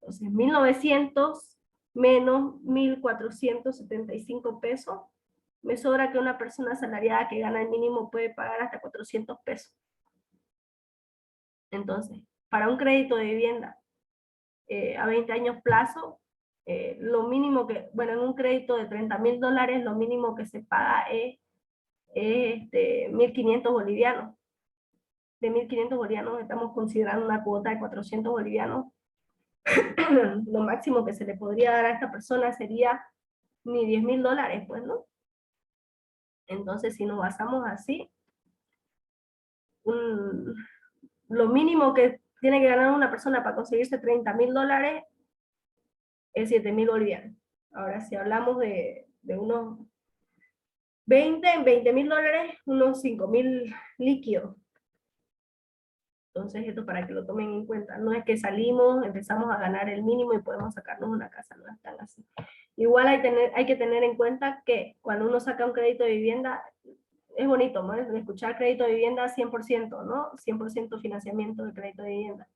Entonces, 1.900 menos 1.475 pesos, me sobra que una persona asalariada que gana el mínimo puede pagar hasta 400 pesos. Entonces, para un crédito de vivienda a 20 años plazo, lo mínimo que, bueno, en un crédito de 30.000 dólares, lo mínimo que se paga es 1.500 bolivianos. De 1.500 bolivianos estamos considerando una cuota de 400 bolivianos. Lo máximo que se le podría dar a esta persona sería ni 10.000 dólares, pues, ¿no? Entonces, si nos basamos así, lo mínimo que tiene que ganar una persona para conseguirse 30.000 dólares es 7.000 bolivianos. Ahora, si hablamos de unos 20.000 dólares, unos 5.000 líquidos. Entonces, esto para que lo tomen en cuenta. No es que salimos, empezamos a ganar el mínimo y podemos sacarnos una casa, no es tan así. Igual hay que tener en cuenta que cuando uno saca un crédito de vivienda, es bonito, ¿no? Escuchar crédito de vivienda 100%, ¿no? 100% financiamiento de crédito de vivienda.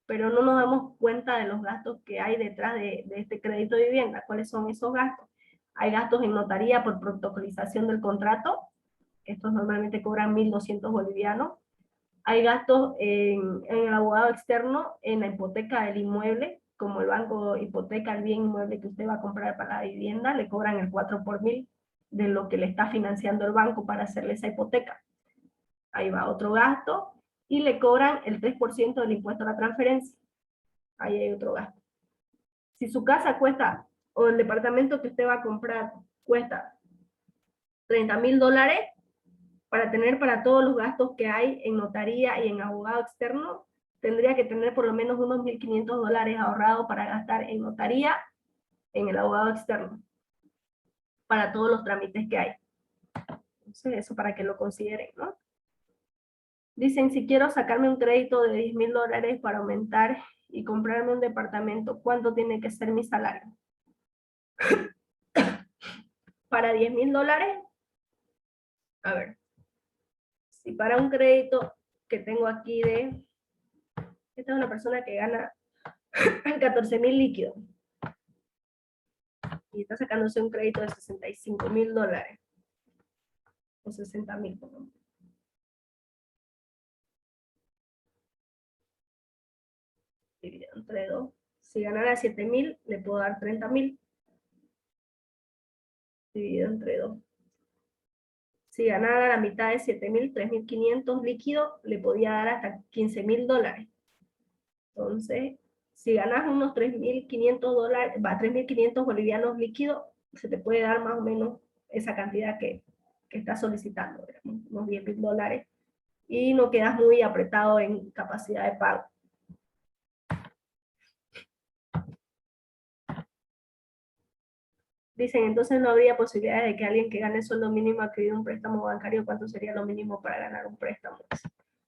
Pero no nos damos cuenta de los gastos que hay detrás de este crédito de vivienda. ¿Cuáles son esos gastos? Hay gastos en notaría por protocolización del contrato. Estos normalmente cobran 1.200 bolivianos. Hay gastos en el abogado externo, en la hipoteca del inmueble, como el banco hipoteca el bien inmueble que usted va a comprar para la vivienda, le cobran el 4 por 1.000 de lo que le está financiando el banco para hacerle esa hipoteca. Ahí va otro gasto, y le cobran el 3% del impuesto a la transferencia. Ahí hay otro gasto. Si su casa cuesta o el departamento que usted va a comprar cuesta $30,000 para tener para todos los gastos que hay en notaría y en abogado externo, tendría que tener por lo menos unos $1,500 ahorrados para gastar en notaría, en el abogado externo, para todos los trámites que hay. Entonces, eso para que lo consideren, ¿no? Dicen, si quiero sacarme un crédito de $10,000 para aumentar y comprarme un departamento, ¿cuánto tiene que ser mi salario? Para $10,000, a ver, si para un crédito que tengo aquí esta es una persona que gana 14,000 líquido y está sacándose un crédito de $65,000 o 60,000, por ejemplo. Dividido entre 2. Si ganara 7,000, le puedo dar 30,000. Dividido entre 2. Si ganara la mitad de 7,000, 3,500 líquido, le podía dar hasta $15,000. Entonces, si ganas unos $3,500, 3,500 bolivianos líquidos, se te puede dar más o menos esa cantidad que estás solicitando, digamos, unos $10,000, y no quedas muy apretado en capacidad de pago. Dicen, entonces no habría posibilidad de que alguien que gane el sueldo mínimo adquiera un préstamo bancario. ¿Cuánto sería lo mínimo para ganar un préstamo?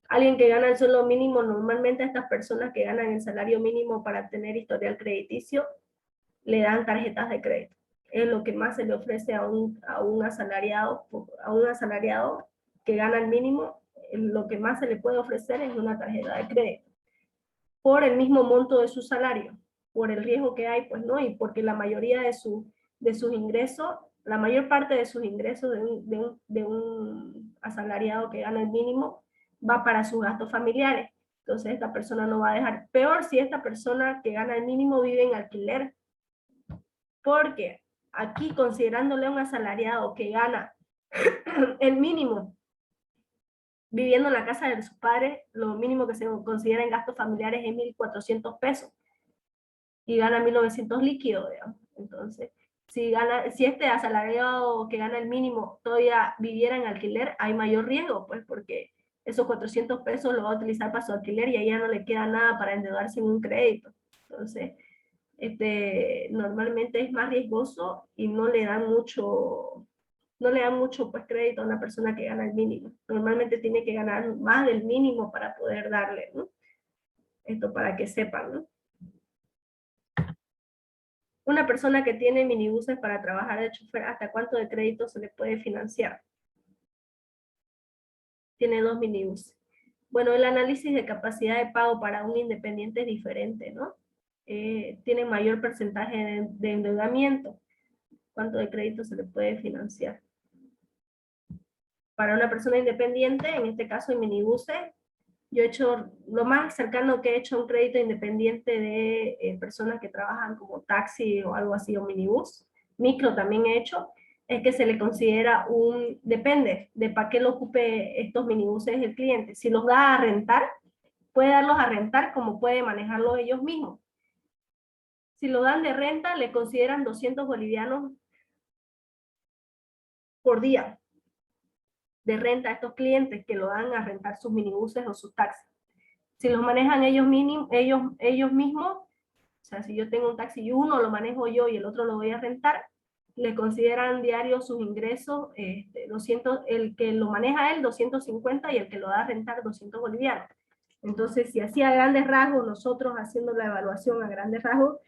Alguien que gana el sueldo mínimo, normalmente a estas personas que ganan el salario mínimo para tener historial crediticio, le dan tarjetas de crédito. Es lo que más se le ofrece a un asalariado que gana el mínimo. Lo que más se le puede ofrecer es una tarjeta de crédito. Por el mismo monto de su salario, por el riesgo que hay, pues no, y porque la mayoría de sus ingresos, la mayor parte de sus ingresos de un asalariado que gana el mínimo va para sus gastos familiares. Entonces esta persona no va a dejar. Peor si esta persona que gana el mínimo vive en alquiler, porque aquí, considerándole a un asalariado que gana el mínimo viviendo en la casa de sus padres, lo mínimo que se considera en gastos familiares es 1,400 pesos y gana 1,900 líquido, digamos. Entonces, si este asalariado que gana el mínimo todavía viviera en alquiler, hay mayor riesgo, pues, porque esos 400 pesos lo va a utilizar para su alquiler y ahí ya no le queda nada para endeudarse en un crédito. Entonces, normalmente es más riesgoso y no le dan mucho pues crédito a una persona que gana el mínimo. Normalmente tiene que ganar más del mínimo para poder darle, ¿no? Esto para que sepan, ¿no? Una persona que tiene minibuses para trabajar de chofer, ¿hasta cuánto de crédito se le puede financiar? Tiene 2 minibuses. Bueno, el análisis de capacidad de pago para un independiente es diferente, ¿no? Tiene mayor porcentaje de endeudamiento. ¿Cuánto de crédito se le puede financiar? Para una persona independiente, en este caso en minibuses, yo he hecho, lo más cercano que he hecho a un crédito independiente de personas que trabajan como taxi o algo así, o minibús, micro también he hecho, es que se le considera depende de para qué lo ocupe estos minibuses el cliente. Si los da a rentar, puede darlos a rentar como puede manejarlos ellos mismos. Si lo dan de renta, le consideran 200 bolivianos por día de renta a estos clientes que lo dan a rentar sus minibuses o sus taxis. Si los manejan ellos mismos, o sea, si yo tengo un taxi y uno lo manejo yo y el otro lo voy a rentar, le consideran diarios sus ingresos, 200, el que lo maneja él 250 y el que lo da a rentar 200 bolivianos. Entonces, si así a grandes rasgos, nosotros haciendo la evaluación a grandes rasgos,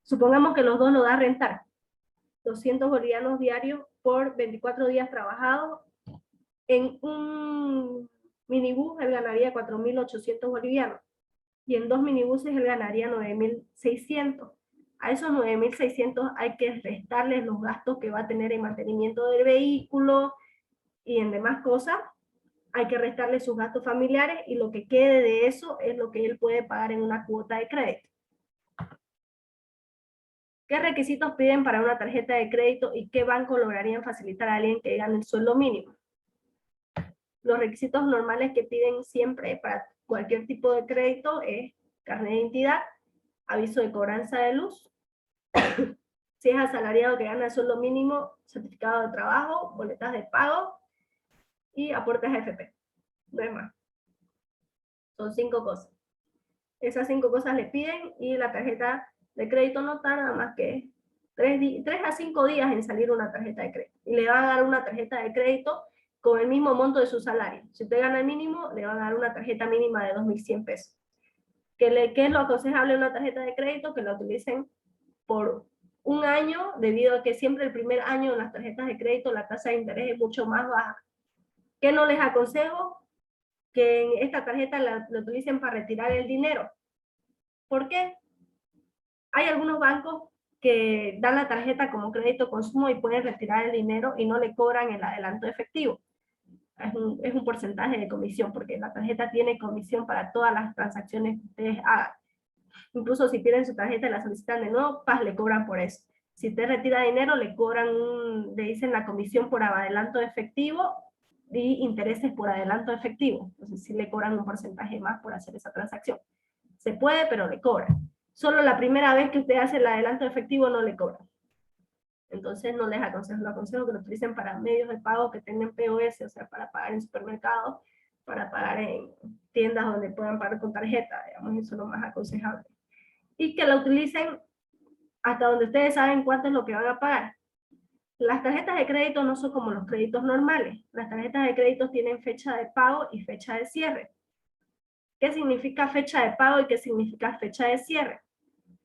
supongamos que los dos lo da a rentar, 200 bolivianos diarios por 24 días trabajados. En un minibús él ganaría 4,800 bolivianos y en 2 minibuses él ganaría 9,600. A esos 9,600 hay que restarles los gastos que va a tener en mantenimiento del vehículo y en demás cosas. Hay que restarle sus gastos familiares y lo que quede de eso es lo que él puede pagar en una cuota de crédito. ¿Qué requisitos piden para una tarjeta de crédito y qué banco lograrían facilitar a alguien que gane el sueldo mínimo? Los requisitos normales que piden siempre para cualquier tipo de crédito es carnet de identidad, aviso de cobranza de luz, Si es asalariado que gana el sueldo mínimo, certificado de trabajo, boletas de pago y aportes a AFP. No es más. Son 5 cosas. Esas 5 cosas le piden y la tarjeta de crédito no tarda más que 3 a 5 días en salir una tarjeta de crédito. Y le van a dar una tarjeta de crédito con el mismo monto de su salario. Si usted gana el mínimo, le van a dar una tarjeta mínima de 2.100 pesos. ¿Qué es lo aconsejable en una tarjeta de crédito? Que la utilicen por un año, debido a que siempre el primer año en las tarjetas de crédito la tasa de interés es mucho más baja. ¿Qué no les aconsejo? Que en esta tarjeta la utilicen para retirar el dinero. ¿Por qué? Hay algunos bancos que dan la tarjeta como crédito consumo y pueden retirar el dinero y no le cobran el adelanto efectivo. Es un porcentaje de comisión, porque la tarjeta tiene comisión para todas las transacciones que ustedes hagan. Incluso si piden su tarjeta y la solicitan de nuevo, le cobran por eso. Si usted retira dinero, le cobran, le dicen la comisión por adelanto efectivo y intereses por adelanto efectivo. Entonces sí le cobran un porcentaje más por hacer esa transacción. Se puede, pero le cobran. Solo la primera vez que usted hace el adelanto efectivo no le cobran. Entonces no les aconsejo, lo aconsejo que lo utilicen para medios de pago que tengan POS, o sea, para pagar en supermercados, para pagar en tiendas donde puedan pagar con tarjeta, digamos, eso es lo más aconsejable. Y que la utilicen hasta donde ustedes saben cuánto es lo que van a pagar. Las tarjetas de crédito no son como los créditos normales. Las tarjetas de crédito tienen fecha de pago y fecha de cierre. ¿Qué significa fecha de pago y qué significa fecha de cierre?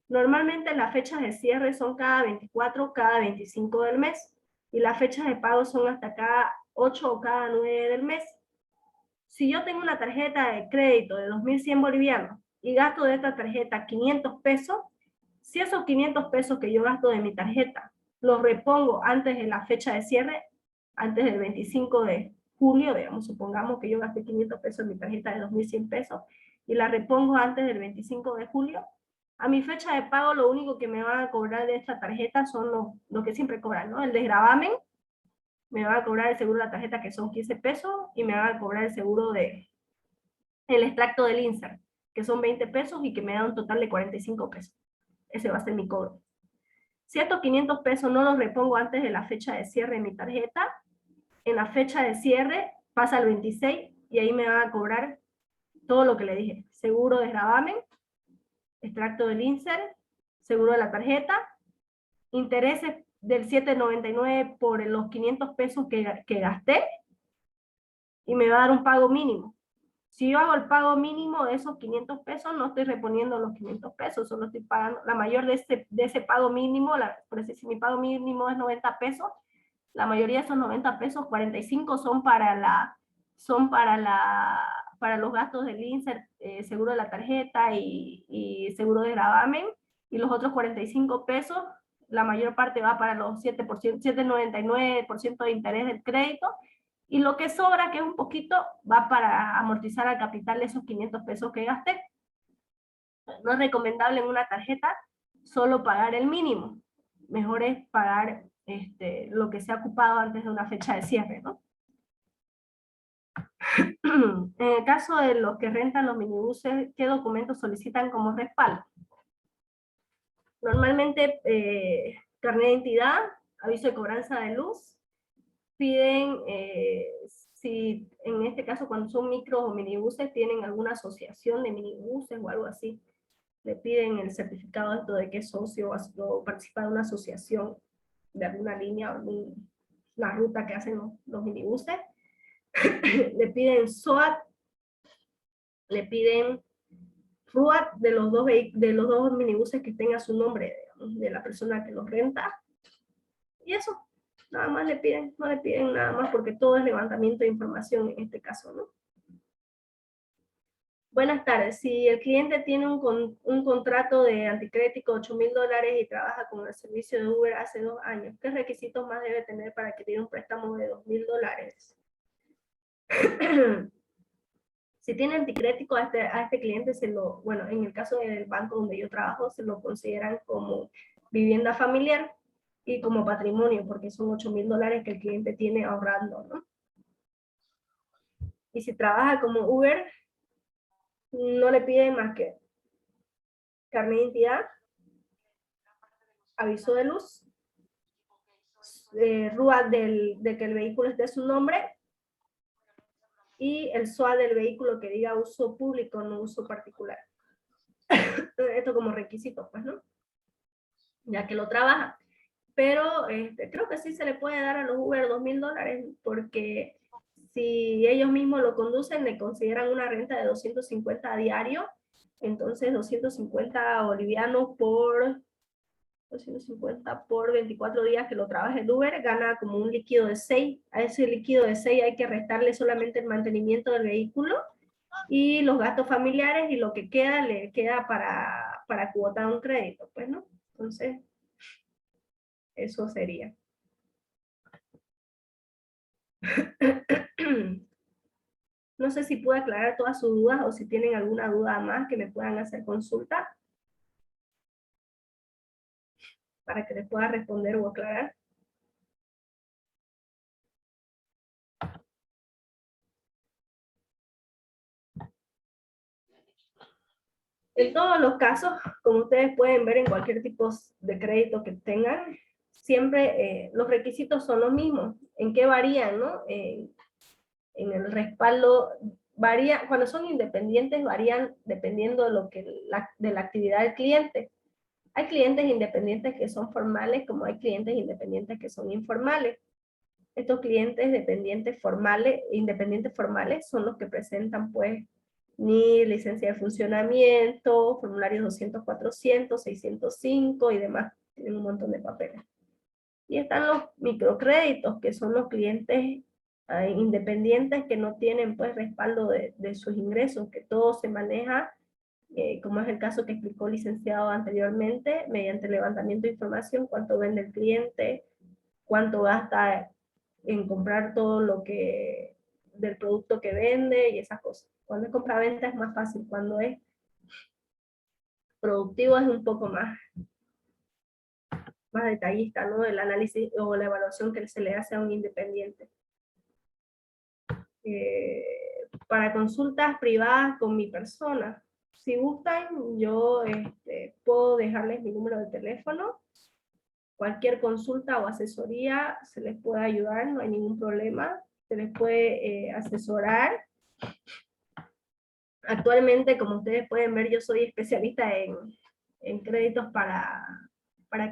Normalmente las fechas de cierre son cada 24 o cada 25 del mes, y las fechas de pago son hasta cada 8 o cada 9 del mes. Si yo tengo una tarjeta de crédito de 2.100 bolivianos y gasto de esta tarjeta 500 pesos, si esos 500 pesos que yo gasto de mi tarjeta los repongo antes de la fecha de cierre, antes del 25 de julio, digamos, supongamos que yo gasté 500 pesos en mi tarjeta de 2.100 pesos y la repongo antes del 25 de julio, a mi fecha de pago lo único que me van a cobrar de esta tarjeta son lo que siempre cobran, ¿no? El desgravamen, me van a cobrar el seguro de la tarjeta que son 15 pesos y me van a cobrar el seguro de el extracto del insert, que son 20 pesos y que me da un total de 45 pesos. Ese va a ser mi cobro. Si estos 500 pesos no los repongo antes de la fecha de cierre de mi tarjeta, en la fecha de cierre pasa el 26 y ahí me van a cobrar todo lo que le dije. Seguro de gravamen, extracto del insert, seguro de la tarjeta, intereses del 7.99 por los 500 pesos que gasté, y me va a dar un pago mínimo. Si yo hago el pago mínimo de esos 500 pesos, no estoy reponiendo los 500 pesos, solo estoy pagando la mayor de ese pago mínimo. Por decir, si mi pago mínimo es 90 pesos, la mayoría de esos 90 pesos, 45 son para los gastos del insert, seguro de la tarjeta y seguro de gravamen, y los otros 45 pesos, la mayor parte va para los 7.99% de interés del crédito, y lo que sobra, que es un poquito, va para amortizar al capital de esos 500 pesos que gasté. No es recomendable en una tarjeta solo pagar el mínimo. Mejor es pagar lo que se ha ocupado antes de una fecha de cierre, ¿no? En el caso de los que rentan los minibuses, ¿qué documentos solicitan como respaldo? Normalmente, carnet de identidad, aviso de cobranza de luz, piden, si en este caso cuando son micros o minibuses, tienen alguna asociación de minibuses o algo así, le piden el certificado de que es socio o participa de una asociación de alguna línea o una ruta que hacen los minibuses. Le piden SOAT, le piden RUAT de los dos minibuses que tenga su nombre, digamos, de la persona que los renta, y eso. Nada más le piden, no le piden nada más porque todo es levantamiento de información en este caso, ¿no? Buenas tardes. Si el cliente tiene un contrato de anticrédito de $8.000 y trabaja con el servicio de Uber hace 2 años, ¿qué requisitos más debe tener para adquirir un préstamo de $2.000? Si tiene anticrédito a este cliente, bueno, en el caso del banco donde yo trabajo, se lo consideran como vivienda familiar y como patrimonio, porque son $8.000 que el cliente tiene ahorrando, ¿no? Y si trabaja como Uber, no le piden más que carnet de identidad, aviso de luz, RUA de que el vehículo esté su nombre, y el SOA del vehículo que diga uso público, no uso particular. Esto como requisito, pues, ¿no? Ya que lo trabaja. Pero creo que sí se le puede dar a los Uber $2,000, porque si ellos mismos lo conducen, le consideran una renta de 250 a diario. Entonces 250 bolivianos por 250 por 24 días que lo trabaje el Uber, gana como un líquido de 6. A ese líquido de 6 hay que restarle solamente el mantenimiento del vehículo y los gastos familiares, y lo que queda le queda para cuotar un crédito, pues, ¿no? Entonces, eso sería. No sé si puedo aclarar todas sus dudas, o si tienen alguna duda más que me puedan hacer consulta para que les pueda responder o aclarar. En todos los casos, como ustedes pueden ver en cualquier tipo de crédito que tengan, siempre los requisitos son los mismos. ¿En qué varían, no? En el respaldo varía, cuando son independientes varían dependiendo de lo que de la actividad del cliente. Hay clientes independientes que son formales, como hay clientes independientes que son informales. Estos clientes independientes formales son los que presentan, pues, ni licencia de funcionamiento, formularios 200, 400, 605 y demás. Tienen un montón de papeles. Y están los microcréditos, que son los clientes independientes que no tienen, pues, respaldo de sus ingresos, que todo se maneja, como es el caso que explicó el licenciado anteriormente, mediante levantamiento de información: cuánto vende el cliente, cuánto gasta en comprar todo lo que del producto que vende y esas cosas. Cuando es compra-venta es más fácil, cuando es productivo es un poco más detallista, ¿no? El análisis o la evaluación que se le hace a un independiente. Para consultas privadas con mi persona, si gustan, yo puedo dejarles mi número de teléfono. Cualquier consulta o asesoría se les puede ayudar, no hay ningún problema. Se les puede asesorar. Actualmente, como ustedes pueden ver, yo soy especialista en créditos para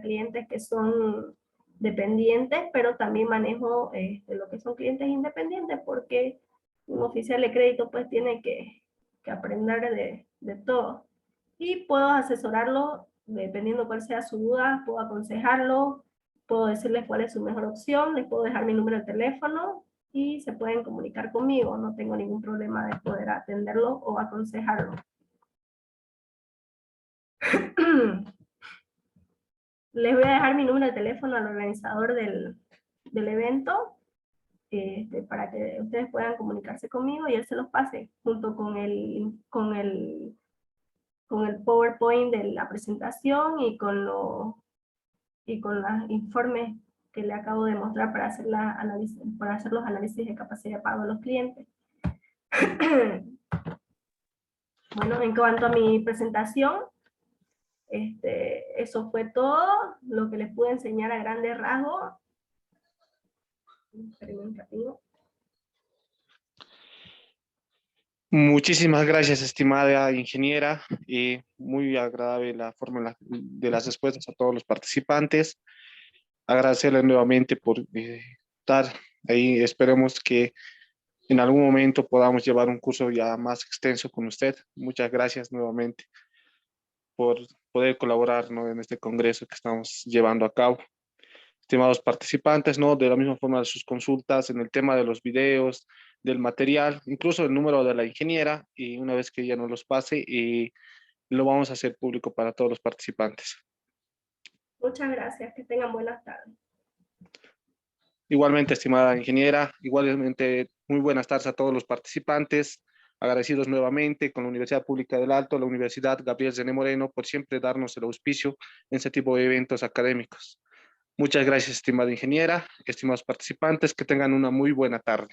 clientes que son dependientes, pero también manejo lo que son clientes independientes, porque un oficial de crédito pues tiene que aprender de todo. Y puedo asesorarlo dependiendo cuál sea su duda, puedo aconsejarlo, puedo decirles cuál es su mejor opción, les puedo dejar mi número de teléfono y se pueden comunicar conmigo. No tengo ningún problema de poder atenderlo o aconsejarlo. Les voy a dejar mi número de teléfono al organizador del evento, para que ustedes puedan comunicarse conmigo y él se los pase junto con el PowerPoint de la presentación y con los informes que le acabo de mostrar para hacer los análisis de capacidad de pago de los clientes. Bueno, en cuanto a mi presentación, eso fue todo lo que les pude enseñar a grandes rasgos.
Muchísimas gracias, estimada ingeniera. Muy agradable la forma de las respuestas a todos los participantes. Agradecerle nuevamente por estar ahí. Esperemos que en algún momento podamos llevar un curso ya más extenso con usted. Muchas gracias nuevamente por poder colaborar, ¿no?, en este congreso que estamos llevando a cabo. Estimados participantes, ¿no?, de la misma forma de sus consultas en el tema de los videos, del material, incluso el número de la ingeniera, y una vez que ella nos los pase, lo vamos a hacer público para todos los participantes.
Muchas gracias, que tengan buenas tardes.
Igualmente, estimada ingeniera, igualmente muy buenas tardes a todos los participantes. Agradecidos nuevamente con la Universidad Pública del Alto, la Universidad Gabriel Zené Moreno, por siempre darnos el auspicio en este tipo de eventos académicos. Muchas gracias, estimada ingeniera, estimados participantes, que tengan una muy buena tarde.